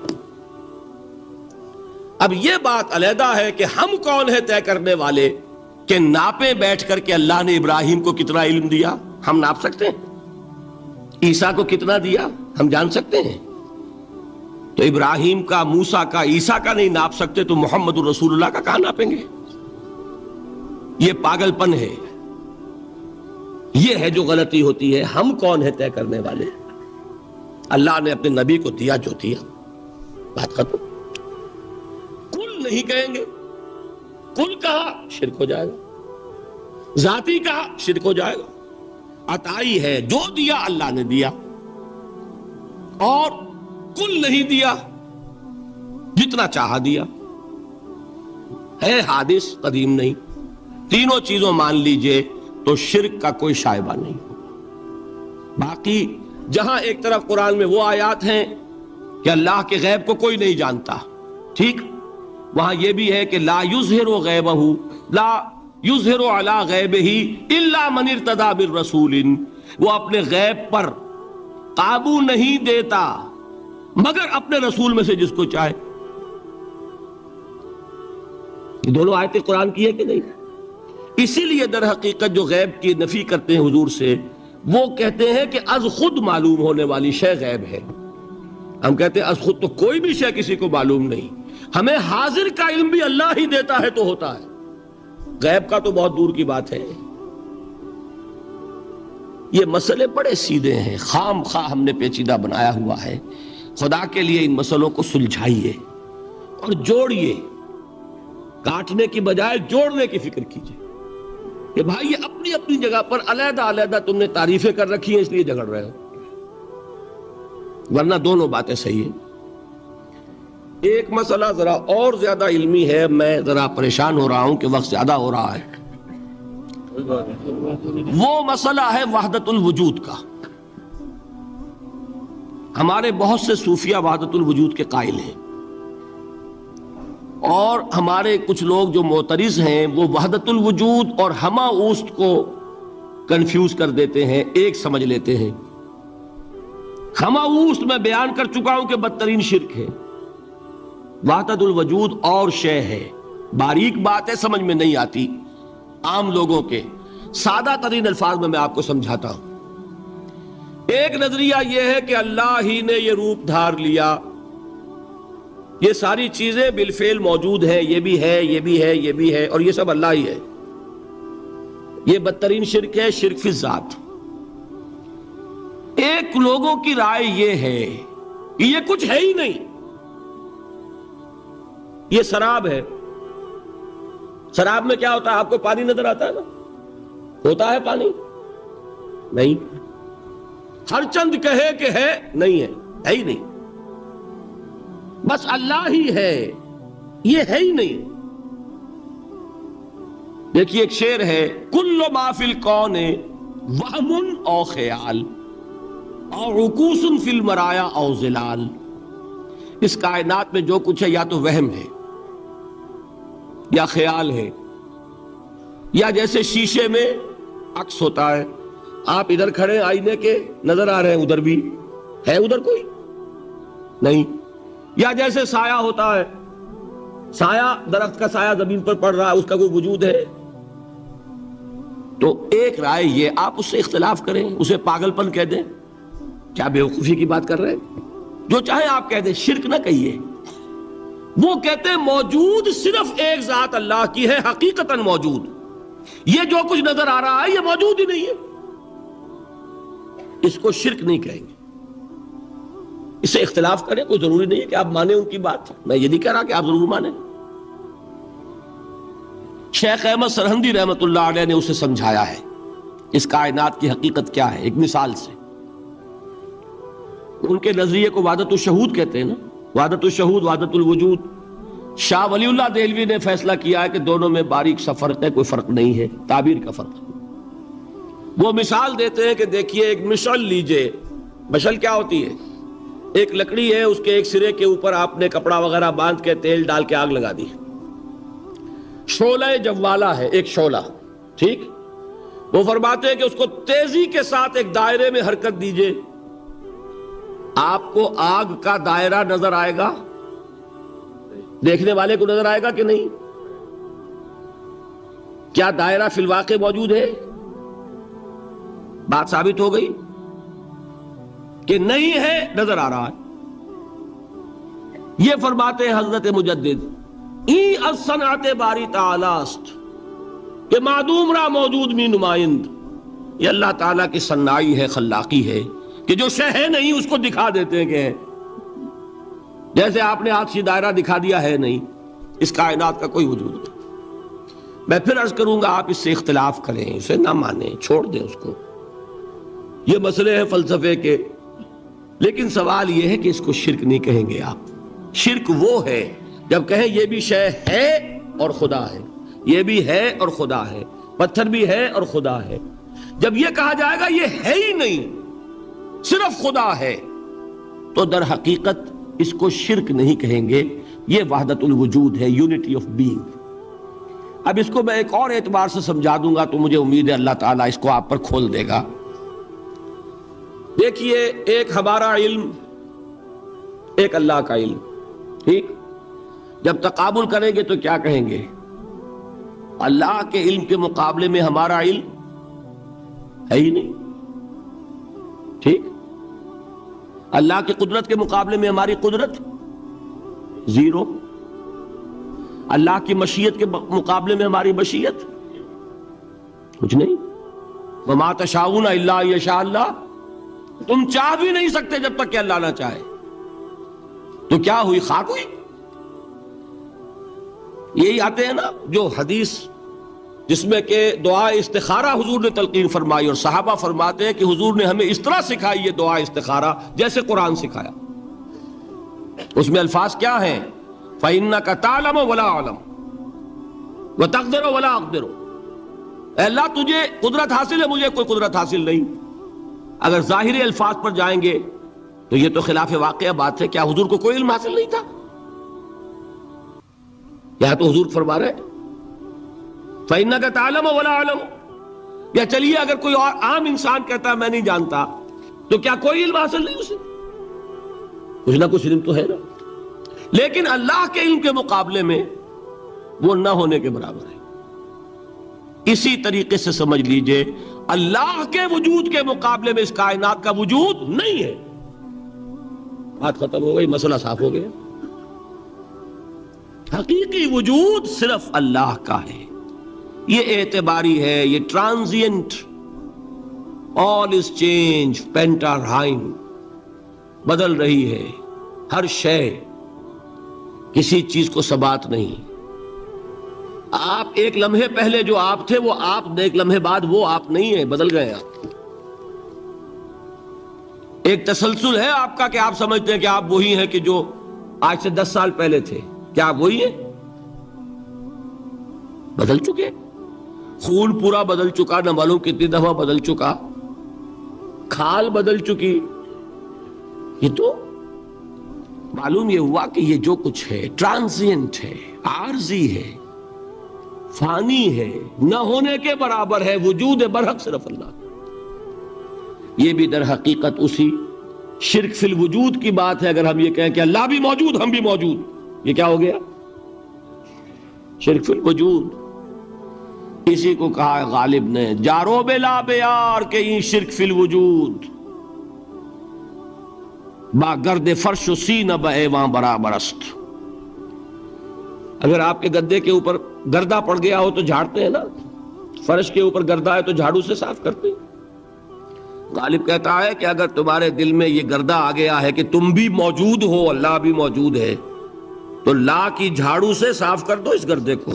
اب یہ بات علیحدہ ہے کہ ہم کون ہے طے کرنے والے کہ ناپے بیٹھ کر کے اللہ نے ابراہیم کو کتنا علم دیا؟ ہم ناپ سکتے ہیں؟ عیسیٰ کو کتنا دیا ہم جان سکتے ہیں؟ تو ابراہیم کا، موسیٰ کا، عیسیٰ کا نہیں ناپ سکتے تو محمد الرسول اللہ کا کہاں ناپیں گے؟ یہ پاگل پن ہے، یہ ہے جو غلطی ہوتی ہے۔ ہم کون ہے طے کرنے والے؟ اللہ نے اپنے نبی کو دیا جو دیا، بات ختم۔ کل نہیں کہیں گے، کل کہا شرک ہو جائے گا، ذاتی کہا شرک ہو جائے گا۔ عطائی ہے، جو دیا اللہ نے دیا، اور کل نہیں دیا، جتنا چاہا دیا، ہے حادث قدیم نہیں۔ تینوں چیزوں مان لیجئے تو شرک کا کوئی شائبہ نہیں۔ باقی جہاں ایک طرف قرآن میں وہ آیات ہیں کہ اللہ کے غیب کو کوئی نہیں جانتا، ٹھیک، وہاں یہ بھی ہے کہ لا یظہر غیبہ، لا یظہر علی غیبہ الا من ارتضی بالرسول، وہ اپنے غیب پر قابو نہیں دیتا مگر اپنے رسول میں سے جس کو چاہے۔ یہ دونوں آیتیں قرآن کی ہے کہ نہیں؟ اسی لیے در حقیقت جو غیب کی نفی کرتے ہیں حضور سے، وہ کہتے ہیں کہ از خود معلوم ہونے والی شے غیب ہے۔ ہم کہتے ہیں از خود تو کوئی بھی شے کسی کو معلوم نہیں، ہمیں حاضر کا علم بھی اللہ ہی دیتا ہے تو ہوتا ہے، غیب کا تو بہت دور کی بات ہے۔ یہ مسئلے بڑے سیدھے ہیں، خام خواہ ہم نے پیچیدہ بنایا ہوا ہے۔ خدا کے لیے ان مسئلوں کو سلجھائیے اور جوڑیے، کاٹنے کی بجائے جوڑنے کی فکر کیجیے کہ بھائی یہ اپنی اپنی جگہ پر علیحدہ علیحدہ تم نے تعریفیں کر رکھی ہیں اس لیے جھگڑ رہے ہو، ورنہ دونوں باتیں صحیح ہیں۔ ایک مسئلہ ذرا اور زیادہ علمی ہے، میں ذرا پریشان ہو رہا ہوں کہ وقت زیادہ ہو رہا ہے۔ وہ مسئلہ ہے وحدت الوجود کا۔ ہمارے بہت سے صوفیہ وحدت الوجود کے قائل ہیں، اور ہمارے کچھ لوگ جو معترض ہیں وہ وحدت الوجود اور ہمہ اوست کو کنفیوز کر دیتے ہیں، ایک سمجھ لیتے ہیں۔ ہمہ اوست میں بیان کر چکا ہوں کہ بدترین شرک ہے، وحدت الوجود اور شے ہے، باریک بات ہے، سمجھ میں نہیں آتی عام لوگوں کے، سادہ ترین الفاظ میں آپ کو سمجھاتا ہوں۔ ایک نظریہ یہ ہے کہ اللہ ہی نے یہ روپ دھار لیا، یہ ساری چیزیں بالفعل موجود ہیں، یہ بھی ہے، یہ بھی ہے، یہ بھی ہے، اور یہ سب اللہ ہی ہے۔ یہ بدترین شرک ہے، شرک فی الذات۔ ایک لوگوں کی رائے یہ ہے کہ یہ کچھ ہے ہی نہیں، یہ سراب ہے۔ سراب میں کیا ہوتا ہے؟ آپ کو پانی نظر آتا ہے نا؟ ہوتا ہے پانی؟ نہیں۔ ہر چند کہے کہ ہے، نہیں ہے، ہے ہی نہیں، بس اللہ ہی ہے، یہ ہے ہی نہیں۔ دیکھیے ایک شعر ہے، کل ما فی الکون وہم او خیال او عکوس فی المرایا او ظلال، اس کائنات میں جو کچھ ہے یا تو وہم ہے یا خیال ہے، یا جیسے شیشے میں عکس ہوتا ہے، آپ ادھر کھڑے آئینے کے نظر آ رہے ہیں، ادھر بھی ہے، ادھر کوئی نہیں، یا جیسے سایہ ہوتا ہے، سایہ درخت کا سایہ زمین پر پڑ رہا ہے، اس کا کوئی وجود ہے۔ تو ایک رائے یہ، آپ اس سے اختلاف کریں، اسے پاگل پن کہہ دیں، کیا بیوقوفی کی بات کر رہے ہیں، جو چاہے آپ کہہ دیں، شرک نہ کہیے۔ وہ کہتے ہیں موجود صرف ایک ذات اللہ کی ہے، حقیقتاً موجود، یہ جو کچھ نظر آ رہا ہے یہ موجود ہی نہیں ہے، اس کو شرک نہیں کہیں گے۔ اسے اختلاف کریں، کوئی ضروری نہیں ہے کہ آپ مانیں ان کی بات، میں یہ نہیں کہہ رہا کہ آپ ضرور مانیں۔ شیخ احمد سرہندی رحمت اللہ علیہ نے اسے سمجھایا ہے اس کائنات کی حقیقت کیا ہے، ایک مثال سے۔ ان کے نظریے کو وحدت الشہود کہتے ہیں نا، وحدت الشہود، وحدت الوجود۔ شاہ ولی اللہ دہلوی نے فیصلہ کیا ہے کہ دونوں میں باریک سا فرق ہے، کوئی فرق نہیں ہے، تعبیر کا فرق ہے۔ وہ مثال دیتے ہیں کہ دیکھیے ایک مشعل لیجئے، مشعل کیا ہوتی ہے؟ ایک لکڑی ہے، اس کے ایک سرے کے اوپر آپ نے کپڑا وغیرہ باندھ کے تیل ڈال کے آگ لگا دی، شعلہ جوالا ہے، ایک شعلہ، ٹھیک؟ وہ فرماتے ہیں کہ اس کو تیزی کے ساتھ ایک دائرے میں حرکت دیجئے، آپ کو آگ کا دائرہ نظر آئے گا، دیکھنے والے کو نظر آئے گا کہ نہیں؟ کیا دائرہ فی الواقع موجود ہے؟ بات ثابت ہو گئی کہ نہیں ہے، نظر آ رہا ہے۔ یہ فرماتے ہیں حضرت مجدد ای الصنعت باری تعالی است کہ معدوم را موجود می نمائند، یہ اللہ تعالیٰ کی صنائی ہے، خلاقی ہے کہ جو شے ہے نہیں اس کو دکھا دیتے ہیں کہ ہے، جیسے آپ نے آج سی دائرہ دکھا دیا ہے نہیں، اس کائنات کا کوئی وجود نہیں۔ میں پھر عرض کروں گا آپ اس سے اختلاف کریں، اسے نہ مانیں، چھوڑ دیں اس کو، یہ مسئلے ہیں فلسفے کے، لیکن سوال یہ ہے کہ اس کو شرک نہیں کہیں گے آپ۔ شرک وہ ہے جب کہیں یہ بھی شے ہے اور خدا ہے، یہ بھی ہے اور خدا ہے، پتھر بھی ہے اور خدا ہے۔ جب یہ کہا جائے گا یہ ہے ہی نہیں، صرف خدا ہے، تو در حقیقت اس کو شرک نہیں کہیں گے، یہ وحدت الوجود ہے، یونٹی آف بینگ۔ اب اس کو میں ایک اور اعتبار سے سمجھا دوں گا تو مجھے امید ہے اللہ تعالیٰ اس کو آپ پر کھول دے گا۔ دیکھیے، ایک ہمارا علم، ایک اللہ کا علم، ٹھیک؟ جب تقابل کریں گے تو کیا کہیں گے؟ اللہ کے علم کے مقابلے میں ہمارا علم ہے ہی نہیں، ٹھیک؟ اللہ کی قدرت کے مقابلے میں ہماری قدرت زیرو، اللہ کی مشیت کے مقابلے میں ہماری مشیت کچھ نہیں۔ وما تشاؤون الا ان یشاء اللہ، تم چاہ بھی نہیں سکتے جب تک کہ اللہ نہ چاہے۔ تو کیا ہوئی؟ خاک ہوئی۔ یہی آتے ہیں نا جو حدیث جس میں کہ دعا استخارہ حضور نے تلقین فرمائی، اور صحابہ فرماتے ہیں کہ حضور نے ہمیں اس طرح سکھائی یہ دعا استخارہ جیسے قرآن سکھایا۔ اس میں الفاظ کیا ہیں؟ فَإِنَّكَ تَعْلَمُ وَلَا أَعْلَمُ وَتَقْدِرُ وَلَا أَقْدِرُ، اے اللہ تجھے قدرت حاصل ہے، مجھے کوئی قدرت حاصل نہیں۔ اگر ظاہری الفاظ پر جائیں گے تو یہ تو خلاف واقعہ بات ہے۔ کیا حضور کو کوئی علم حاصل نہیں تھا؟ یہاں تو حضور فرما رہے فَإِنَّكَ تَعْلَمُ وَلَا أَعْلَمُ، یا چلیے اگر کوئی اور عام انسان کہتا ہے میں نہیں جانتا، تو کیا کوئی علم حاصل نہیں اسے؟ کچھ نہ کچھ علم تو ہے نا۔ لیکن اللہ کے علم کے مقابلے میں وہ نہ ہونے کے برابر ہے۔ اسی طریقے سے سمجھ لیجئے اللہ کے وجود کے مقابلے میں اس کائنات کا وجود نہیں ہے۔ بات ختم ہو گئی، مسئلہ صاف ہو گیا۔ حقیقی وجود صرف اللہ کا ہے، یہ اعتباری ہے، یہ ٹرانزینٹ، آل از چینج، پینٹارائم، بدل رہی ہے ہر شے، کسی چیز کو ثبات نہیں۔ آپ ایک لمحے پہلے جو آپ تھے وہ آپ، ایک لمحے بعد وہ آپ نہیں ہیں، بدل گئے آپ۔ ایک تسلسل ہے آپ کا کہ آپ سمجھتے ہیں کہ آپ وہی ہیں کہ جو آج سے 10 سال پہلے تھے۔ کیا آپ وہی ہیں؟ بدل چکے، خون پورا بدل چکا، نہ معلوم کتنی دفعہ بدل چکا، کھال بدل چکی۔ یہ تو معلوم یہ ہوا کہ یہ جو کچھ ہے ٹرانزینٹ ہے، عارضی ہے، فانی ہے، نہ ہونے کے برابر ہے، وجود برحق صرف اللہ۔ یہ بھی در حقیقت اسی شرک فی الوجود کی بات ہے۔ اگر ہم یہ کہیں کہ اللہ بھی موجود ہم بھی موجود، یہ کیا ہو گیا؟ شرک فی الوجود۔ اسی کو کہا ہے غالب نے جارو بلا بیار کہ یہ شرک فی الوجود، با گرد فرش و سینہ با ایوان برابر است۔ اگر آپ کے گدے کے اوپر گردہ پڑ گیا ہو تو جھاڑتے ہیں نا، فرش کے اوپر گردہ ہے تو جھاڑو سے صاف کرتے ہیں۔ غالب کہتا ہے کہ اگر تمہارے دل میں یہ گردہ آ گیا ہے کہ تم بھی موجود ہو، اللہ بھی موجود ہے، تو لا کی جھاڑو سے صاف کر دو اس گردے کو،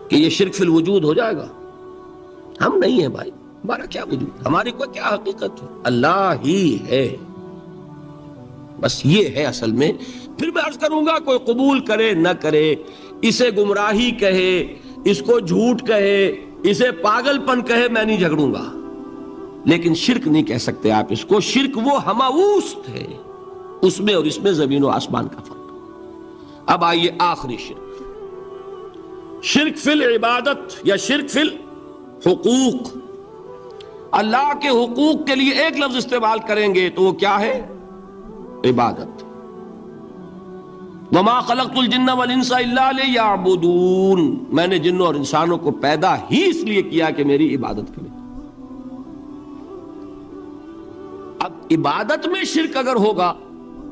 کہ یہ شرک فی الوجود ہو جائے گا۔ ہم نہیں ہیں بھائی، ہمارا کیا وجود، ہماری کوئی کیا حقیقت ہے؟ اللہ ہی ہے، بس یہ ہے اصل میں۔ پھر میں عرض کروں گا کوئی قبول کرے نہ کرے، اسے گمراہی کہے، اس کو جھوٹ کہے، اسے پاگل پن کہے، میں نہیں جھگڑوں گا، لیکن شرک نہیں کہہ سکتے آپ اس کو. شرک وہ ہماوست ہے، اس میں اور اس میں زمین و آسمان کا فرق. اب آئیے آخری شرک، شرک فی العبادت یا شرک فی الحقوق. اللہ کے حقوق کے لیے ایک لفظ استعمال کریں گے تو وہ کیا ہے؟ عبادت. وما خلقت الجن والانس الا لیعبدون، میں نے جنوں اور انسانوں کو پیدا ہی اس لیے کیا کہ میری عبادت کریں. اب عبادت میں شرک اگر ہوگا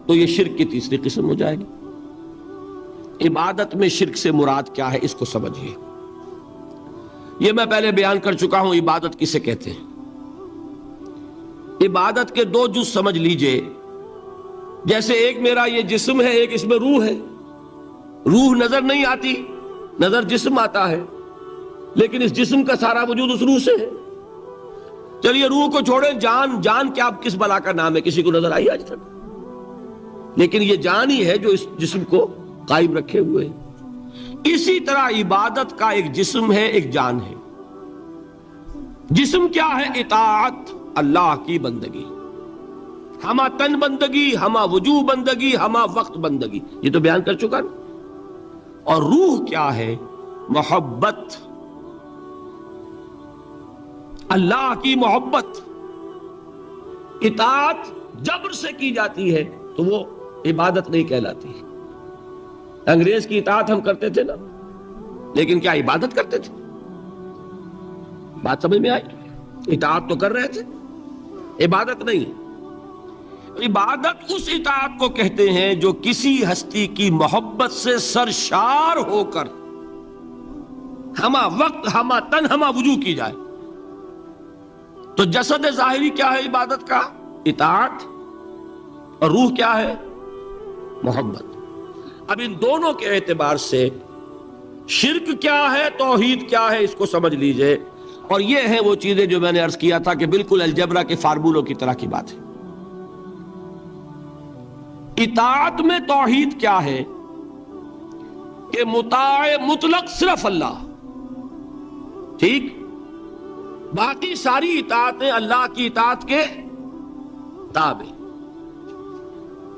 تو یہ شرک کی تیسری قسم ہو جائے گی. عبادت میں شرک سے مراد کیا ہے اس کو سمجھیے. یہ میں پہلے بیان کر چکا ہوں عبادت کسے کہتے ہیں. عبادت کے دو جز سمجھ لیجئے. جیسے ایک میرا یہ جسم ہے، ایک اس میں روح ہے. روح نظر نہیں آتی، نظر جسم آتا ہے، لیکن اس جسم کا سارا وجود اس روح سے ہے. چلیے روح کو چھوڑیں، جان. جان کیا کس بلا کا نام ہے؟ کسی کو نظر آئی آج تک؟ لیکن یہ جان ہی ہے جو اس جسم کو قائم رکھے ہوئے. اسی طرح عبادت کا ایک جسم ہے، ایک جان ہے. جسم کیا ہے؟ اطاعت، اللہ کی بندگی، ہما تن بندگی، ہما وجوہ بندگی، ہما وقت بندگی. یہ تو بیان کر چکا نا. اور روح کیا ہے؟ محبت، اللہ کی محبت. اطاعت جبر سے کی جاتی ہے تو وہ عبادت نہیں کہلاتی. انگریز کی اطاعت ہم کرتے تھے نا، لیکن کیا عبادت کرتے تھے؟ بات سمجھ میں آئی؟ اطاعت تو کر رہے تھے، عبادت نہیں. عبادت اس اطاعت کو کہتے ہیں جو کسی ہستی کی محبت سے سرشار ہو کر ہما وقت، ہما تن، ہما وجوہ کی جائے. تو جسد ظاہری کیا ہے عبادت کا؟ اطاعت. اور روح کیا ہے؟ محبت. اب ان دونوں کے اعتبار سے شرک کیا ہے، توحید کیا ہے، اس کو سمجھ لیجئے. اور یہ ہیں وہ چیزیں جو میں نے عرض کیا تھا کہ بالکل الجبرا کے فارمولوں کی طرح کی بات ہے. اطاعت میں توحید کیا ہے کہ مطاع مطلق صرف اللہ، ٹھیک، باقی ساری اطاعتیں اللہ کی اطاعت کے تابع.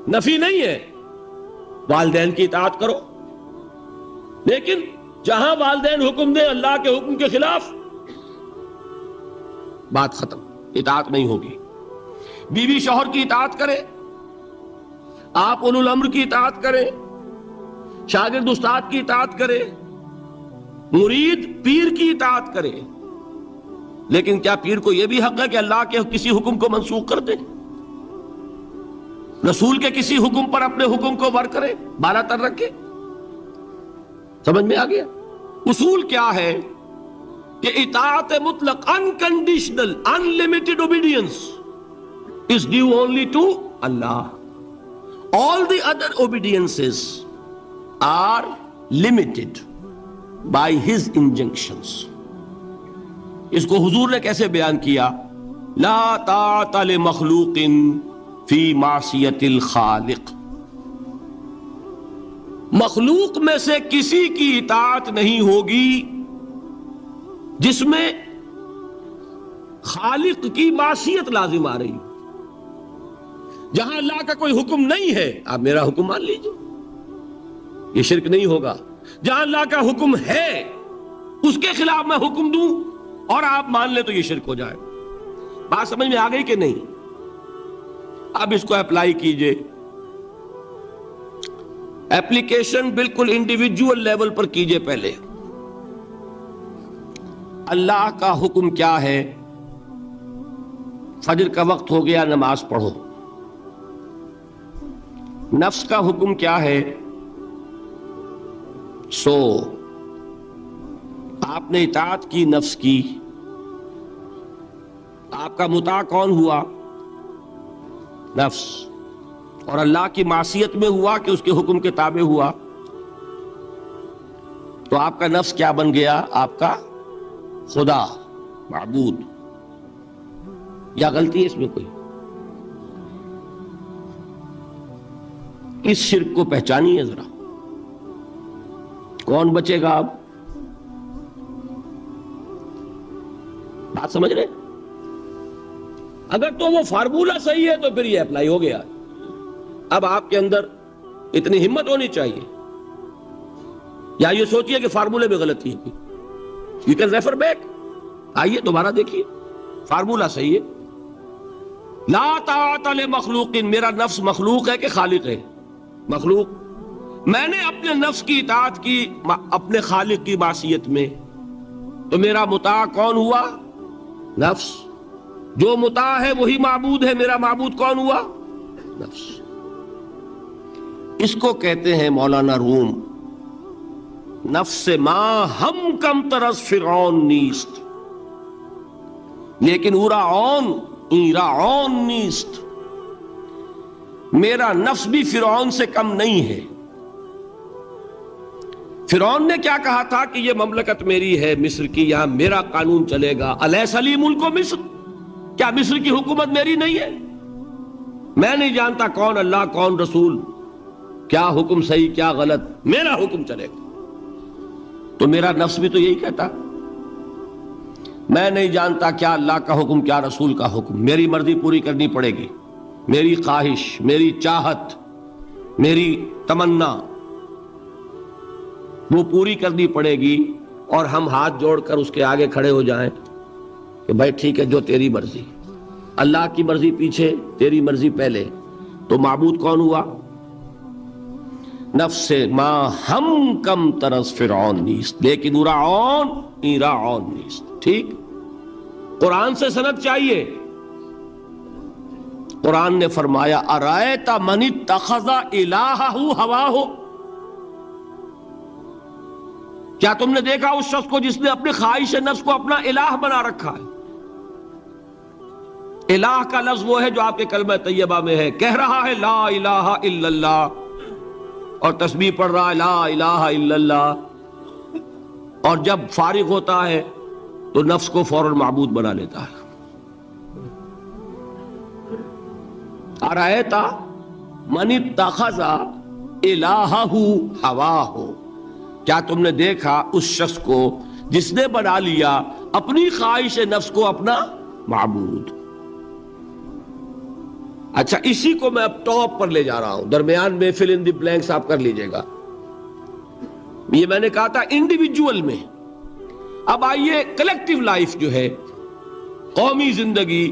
نفی نہیں ہے، والدین کی اطاعت کرو، لیکن جہاں والدین حکم دیں اللہ کے حکم کے خلاف، بات ختم، اطاعت نہیں ہوگی. بیوی شوہر کی اطاعت کرے، آپ اولو الامر کی اطاعت کریں، شاگرد استاد کی اطاعت کرے، مرید پیر کی اطاعت کرے، لیکن کیا پیر کو یہ بھی حق ہے کہ اللہ کے کسی حکم کو منسوخ کر دے؟ رسول کے کسی حکم پر اپنے حکم کو ور کرے، بالا تر رکھے؟ سمجھ میں آ گیا؟ اصول کیا ہے کہ اطاعت مطلق، unconditional, unlimited obedience is due only to Allah. All the other obediences are limited by His injunctions. اس کو حضور نے کیسے بیان کیا؟ لا طاعت لمخلوق فی معصیت الخالق. مخلوق میں سے کسی کی اطاعت نہیں ہوگی جس میں خالق کی معصیت لازم آ رہی. جہاں اللہ کا کوئی حکم نہیں ہے آپ میرا حکم مان لیجئے، یہ شرک نہیں ہوگا. جہاں اللہ کا حکم ہے اس کے خلاف میں حکم دوں اور آپ مان لیں تو یہ شرک ہو جائے. بات سمجھ میں آ گئی کہ نہیں؟ اب اس کو اپلائی کیجئے. ایپلیکیشن بالکل انڈیویجول لیول پر کیجئے. پہلے اللہ کا حکم کیا ہے؟ فجر کا وقت ہو گیا، نماز پڑھو. نفس کا حکم کیا ہے؟ سو. آپ نے اطاعت کی نفس کی، آپ کا مطاع کون ہوا؟ نفس. اور اللہ کی معصیت میں ہوا کہ اس کے حکم کے تابع ہوا، تو آپ کا نفس کیا بن گیا؟ آپ کا خدا، معبود. یا غلطی ہے اس میں کوئی؟ اس شرک کو پہچانیے ذرا. کون بچے گا؟ اب بات سمجھ رہے؟ اگر تو وہ فارمولہ صحیح ہے تو پھر یہ اپلائی ہو گیا. اب آپ کے اندر اتنی ہمت ہونی چاہیے، یا یہ سوچئے کہ فارمولے میں غلطی ہے. یو کین ریفر بیک، آئیے دوبارہ دیکھیے، فارمولہ صحیح ہے. لا طاعت لمخلوق، میرا نفس مخلوق ہے کہ خالق ہے؟ مخلوق. میں نے اپنے نفس کی اطاعت کی اپنے خالق کی معصیت میں، تو میرا مطاع کون ہوا؟ نفس. جو مطاع ہے وہی معبود ہے، میرا معبود کون ہوا؟ نفس. اس کو کہتے ہیں مولانا روم، نفس ما ہم کم ترس فرعون نیست، لیکن اورا عون ایرعون نیست. میرا نفس بھی فرعون سے کم نہیں ہے. فرعون نے کیا کہا تھا کہ یہ مملکت میری ہے مصر کی، یہاں میرا قانون چلے گا. الیس لی ملک مصر، کیا مصر کی حکومت میری نہیں ہے؟ میں نہیں جانتا کون اللہ کون رسول، کیا حکم صحیح کیا غلط، میرا حکم چلے گا. تو میرا نفس بھی تو یہی کہتا، میں نہیں جانتا کیا اللہ کا حکم کیا رسول کا حکم، میری مرضی پوری کرنی پڑے گی، میری خواہش، میری چاہت، میری تمنا وہ پوری کرنی پڑے گی. اور ہم ہاتھ جوڑ کر اس کے آگے کھڑے ہو جائیں کہ بھائی ٹھیک ہے جو تیری مرضی، اللہ کی مرضی پیچھے تیری مرضی پہلے. تو معبود کون ہوا؟ نفس ما ہم کم ترس فرعون نیست، لیکن ارعون ایرعون نیست. ٹھیک، قرآن سے سند چاہیے. قرآن نے فرمایا ارائیت من اتخذ الہہ ہواہ، کیا تم نے دیکھا اس شخص کو جس نے اپنے خواہش نفس کو اپنا الہ بنا رکھا ہے؟ الہ کا لفظ وہ ہے جو آپ کے کلمہ طیبہ میں ہے، کہہ رہا ہے لا الہ الا اللہ، اور تسبیح پڑھ رہا ہے لا الہ الا اللہ، اور جب فارغ ہوتا ہے تو نفس کو فوراً معبود بنا لیتا ہے. ارائیت من اتخذ الہہ ہواہ، کیا تم نے دیکھا اس شخص کو جس نے بنا لیا اپنی خواہش نفس کو اپنا معبود. اچھا، اسی کو میں اب ٹاپ پر لے جا رہا ہوں، درمیان میں فل ان دی بلینکس آپ کر لیجئے گا. یہ میں نے کہا تھا انڈیویجول میں. اب آئیے کلیکٹیو لائف جو ہے، قومی زندگی،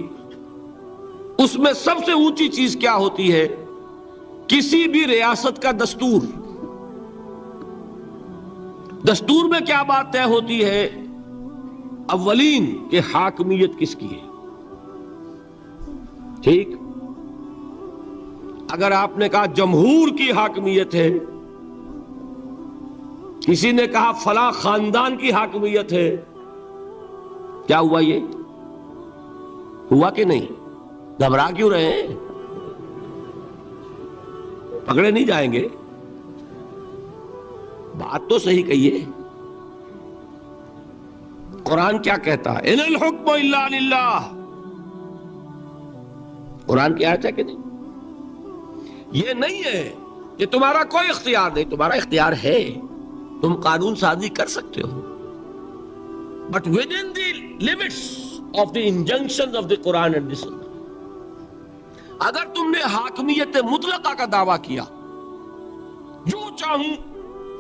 اس میں سب سے اونچی چیز کیا ہوتی ہے؟ کسی بھی ریاست کا دستور. دستور میں کیا بات طے ہوتی ہے؟ اولین کہ حاکمیت کس کی ہے. ٹھیک، اگر آپ نے کہا جمہور کی حاکمیت ہے، کسی نے کہا فلاں خاندان کی حاکمیت ہے، کیا ہوا؟ یہ ہوا کہ نہیں؟ گھبرا کیوں رہے ہیں؟ پکڑے نہیں جائیں گے؟ بات تو صحیح کہیے. قرآن کیا کہتا ہے؟ ان الحکم الا للہ. قرآن کی آیت ہے کہ نہیں؟ یہ نہیں ہے کہ تمہارا کوئی اختیار نہیں، تمہارا اختیار ہے، تم قانون سازی کر سکتے ہو، but within the limits of the injunction of the Quran and the Sunnah. اگر تم نے حاکمیت مطلقہ کا دعویٰ کیا، جو چاہوں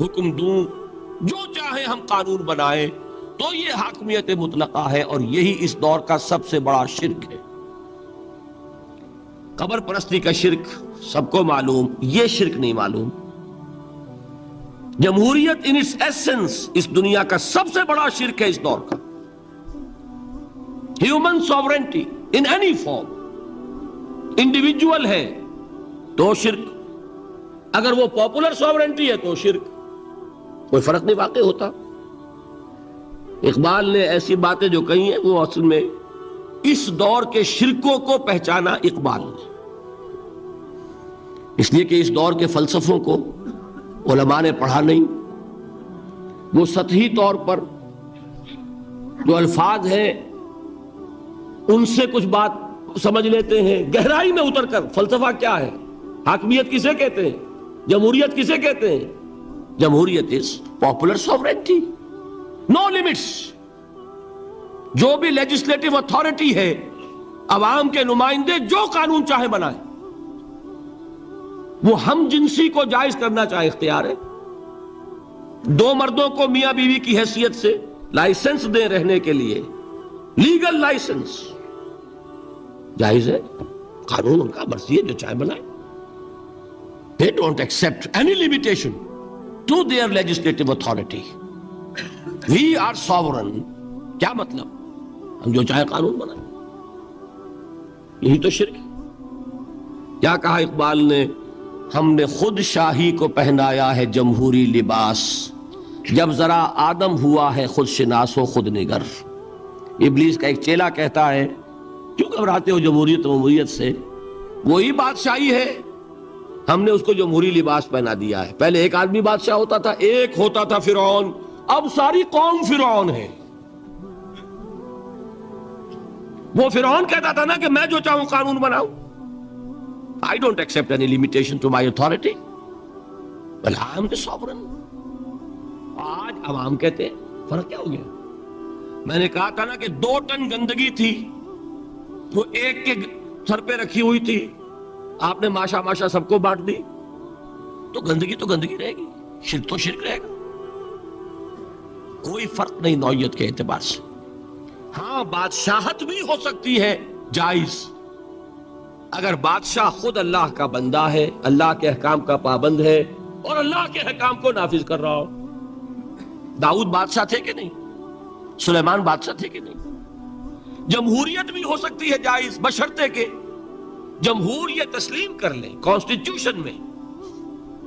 حکم دوں، جو چاہے ہم قانون بنائیں، تو یہ حاکمیت مطلقہ ہے، اور یہی اس دور کا سب سے بڑا شرک ہے. قبر پرستی کا شرک سب کو معلوم، یہ شرک نہیں معلوم. جمہوریت ان اٹس ایسنس اس دنیا کا سب سے بڑا شرک ہے اس دور کا. Human sovereignty in any form, individual ہے تو شرک، اگر وہ پاپولر سوورنٹی ہے تو شرک، کوئی فرق نہیں واقع ہوتا. اقبال نے ایسی باتیں جو کہی ہیں وہ اصل میں اس دور کے شرکوں کو پہچانا اقبال نے، اس لیے کہ اس دور کے فلسفوں کو علماء نے پڑھا نہیں. وہ سطحی طور پر جو الفاظ ہیں ان سے کچھ بات سمجھ لیتے ہیں، گہرائی میں اتر کر فلسفہ کیا ہے، حاکمیت کسے کہتے ہیں، جمہوریت کسے کہتے ہیں. جمہوریت is popular sovereignty, know limits. جو بھی لیجسلیٹو اتھارٹی ہے عوام کے نمائندے جو قانون چاہے بنائیں، وہ ہم جنسی کو جائز کرنا چاہے اختیار ہے، دو مردوں کو میاں بیوی کی حیثیت سے لائسنس دیں رہنے کے لیے، لیگل لائسنس جائز ہے، قانون ان کا مرضی ہے جو چاہے بنائے. They don't accept any limitation to their legislative authority. We are sovereign. کیا مطلب؟ ہم جو چاہے قانون بنائیں. یہی تو شرک ہے. کیا کہا اقبال نے؟ ہم نے خود شاہی کو پہنایا ہے جمہوری لباس، جب ذرا آدم ہوا ہے خود شناس و خود نگر. ابلیس کا ایک چیلا کہتا ہے کیوں گھبراتے ہو جمہوریت جمہوریت سے؟ وہی بادشاہی ہے، ہم نے اس کو جمہوری لباس پہنا دیا ہے. پہلے ایک آدمی بادشاہ ہوتا تھا، ایک ہوتا تھا فرعون، اب ساری قوم فرعون ہے. وہ فرعون کہتا تھا نا کہ میں جو چاہوں قانون بناؤں. I don't accept any limitation to my authority. Well, I am the sovereign. آج عوام کہتے ہیں فرق کیا ہو گیا؟ میں نے کہا تھا نا کہ 2 ٹن گندگی تھی، وہ ایک کے سر پہ رکھی ہوئی تھی، آپ نے ماشا ماشا سب کو بانٹ دی، تو گندگی رہے گی، شرک تو شرک رہے گا. کوئی فرق نہیں نوعیت کے اعتبار سے. ہاں بادشاہت بھی ہو سکتی ہے جائز، اگر بادشاہ خود اللہ کا بندہ ہے، اللہ کے احکام کا پابند ہے اور اللہ کے احکام کو نافذ کر رہا ہو. داؤد بادشاہ تھے کہ نہیں؟ سلیمان بادشاہ تھے کہ نہیں؟ جمہوریت بھی ہو سکتی ہے جائز، بشرطے کہ جمہور یہ تسلیم کر لیں کانسٹیٹیوشن میں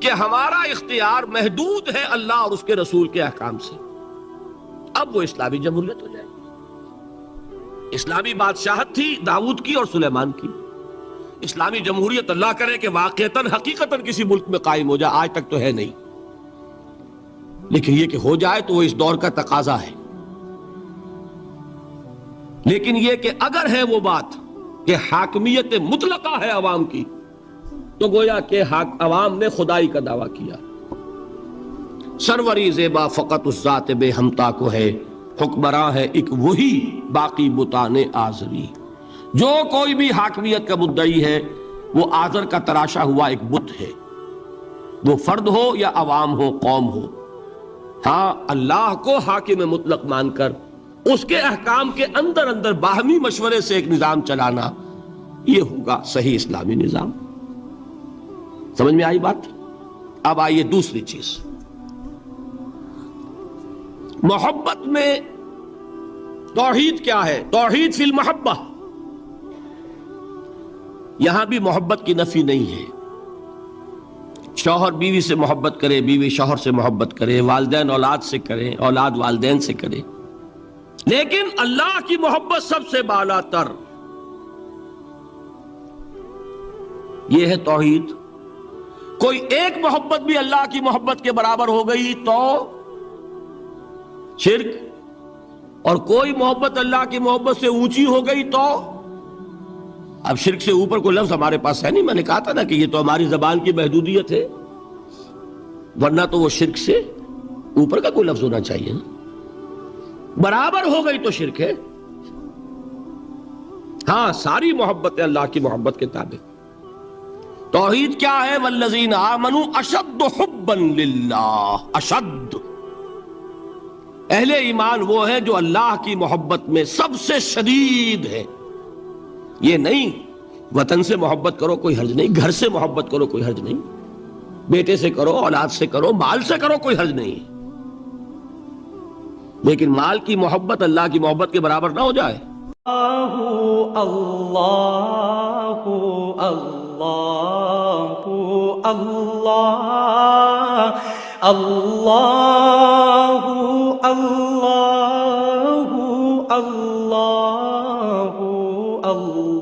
کہ ہمارا اختیار محدود ہے اللہ اور اس کے رسول کے احکام سے. اب وہ اسلامی جمہوریت ہو جائے. اسلامی بادشاہت تھی داؤد کی اور سلیمان کی. اسلامی جمہوریت اللہ کرے کہ واقعتاً حقیقتاً کسی ملک میں قائم ہو جائے، آج تک تو ہے نہیں، لیکن یہ کہ ہو جائے تو وہ اس دور کا تقاضا ہے. لیکن یہ کہ اگر ہے وہ بات کہ حاکمیت مطلقہ ہے عوام کی، تو گویا کہ عوام نے خدائی کا دعویٰ کیا. سروری زیبا فقط اس ذات بے ہمتا کو ہے، حکمراں ہے ایک وہی باقی بتان آزری. جو کوئی بھی حاکمیت کا مدعی ہے وہ آزر کا تراشا ہوا ایک بت ہے، وہ فرد ہو یا عوام ہو، قوم ہو. ہاں اللہ کو حاکم مطلق مان کر اس کے احکام کے اندر باہمی مشورے سے ایک نظام چلانا، یہ ہوگا صحیح اسلامی نظام. سمجھ میں آئی بات؟ اب آئیے دوسری چیز، محبت میں توحید کیا ہے؟ توحید فی المحبہ. یہاں بھی محبت کی نفی نہیں ہے. شوہر بیوی سے محبت کرے، بیوی شوہر سے محبت کرے، والدین اولاد سے کریں، اولاد والدین سے کرے، لیکن اللہ کی محبت سب سے بالا تر. یہ ہے توحید. کوئی ایک محبت بھی اللہ کی محبت کے برابر ہو گئی تو شرک، اور کوئی محبت اللہ کی محبت سے اونچی ہو گئی تو اب شرک سے اوپر کوئی لفظ ہمارے پاس ہے نہیں. میں نے کہا تھا نا کہ یہ تو ہماری زبان کی محدودیت ہے، ورنہ تو وہ شرک سے اوپر کا کوئی لفظ ہونا چاہیے نا. برابر ہو گئی تو شرک ہے. ہاں ساری محبت اللہ کی محبت کے تابع. توحید کیا ہے؟ والذین آمنوا اشد حبا للہ. اشد، اہل ایمان وہ ہے جو اللہ کی محبت میں سب سے شدید ہے. یہ نہیں وطن سے محبت کرو کوئی حرج نہیں، گھر سے محبت کرو کوئی حرج نہیں، بیٹے سے کرو، اولاد سے کرو، مال سے کرو، کوئی حرج نہیں، لیکن مال کی محبت اللہ کی محبت کے برابر نہ ہو جائے. اللہ اللہ اللہ اللہ اللہ اللہ اللہ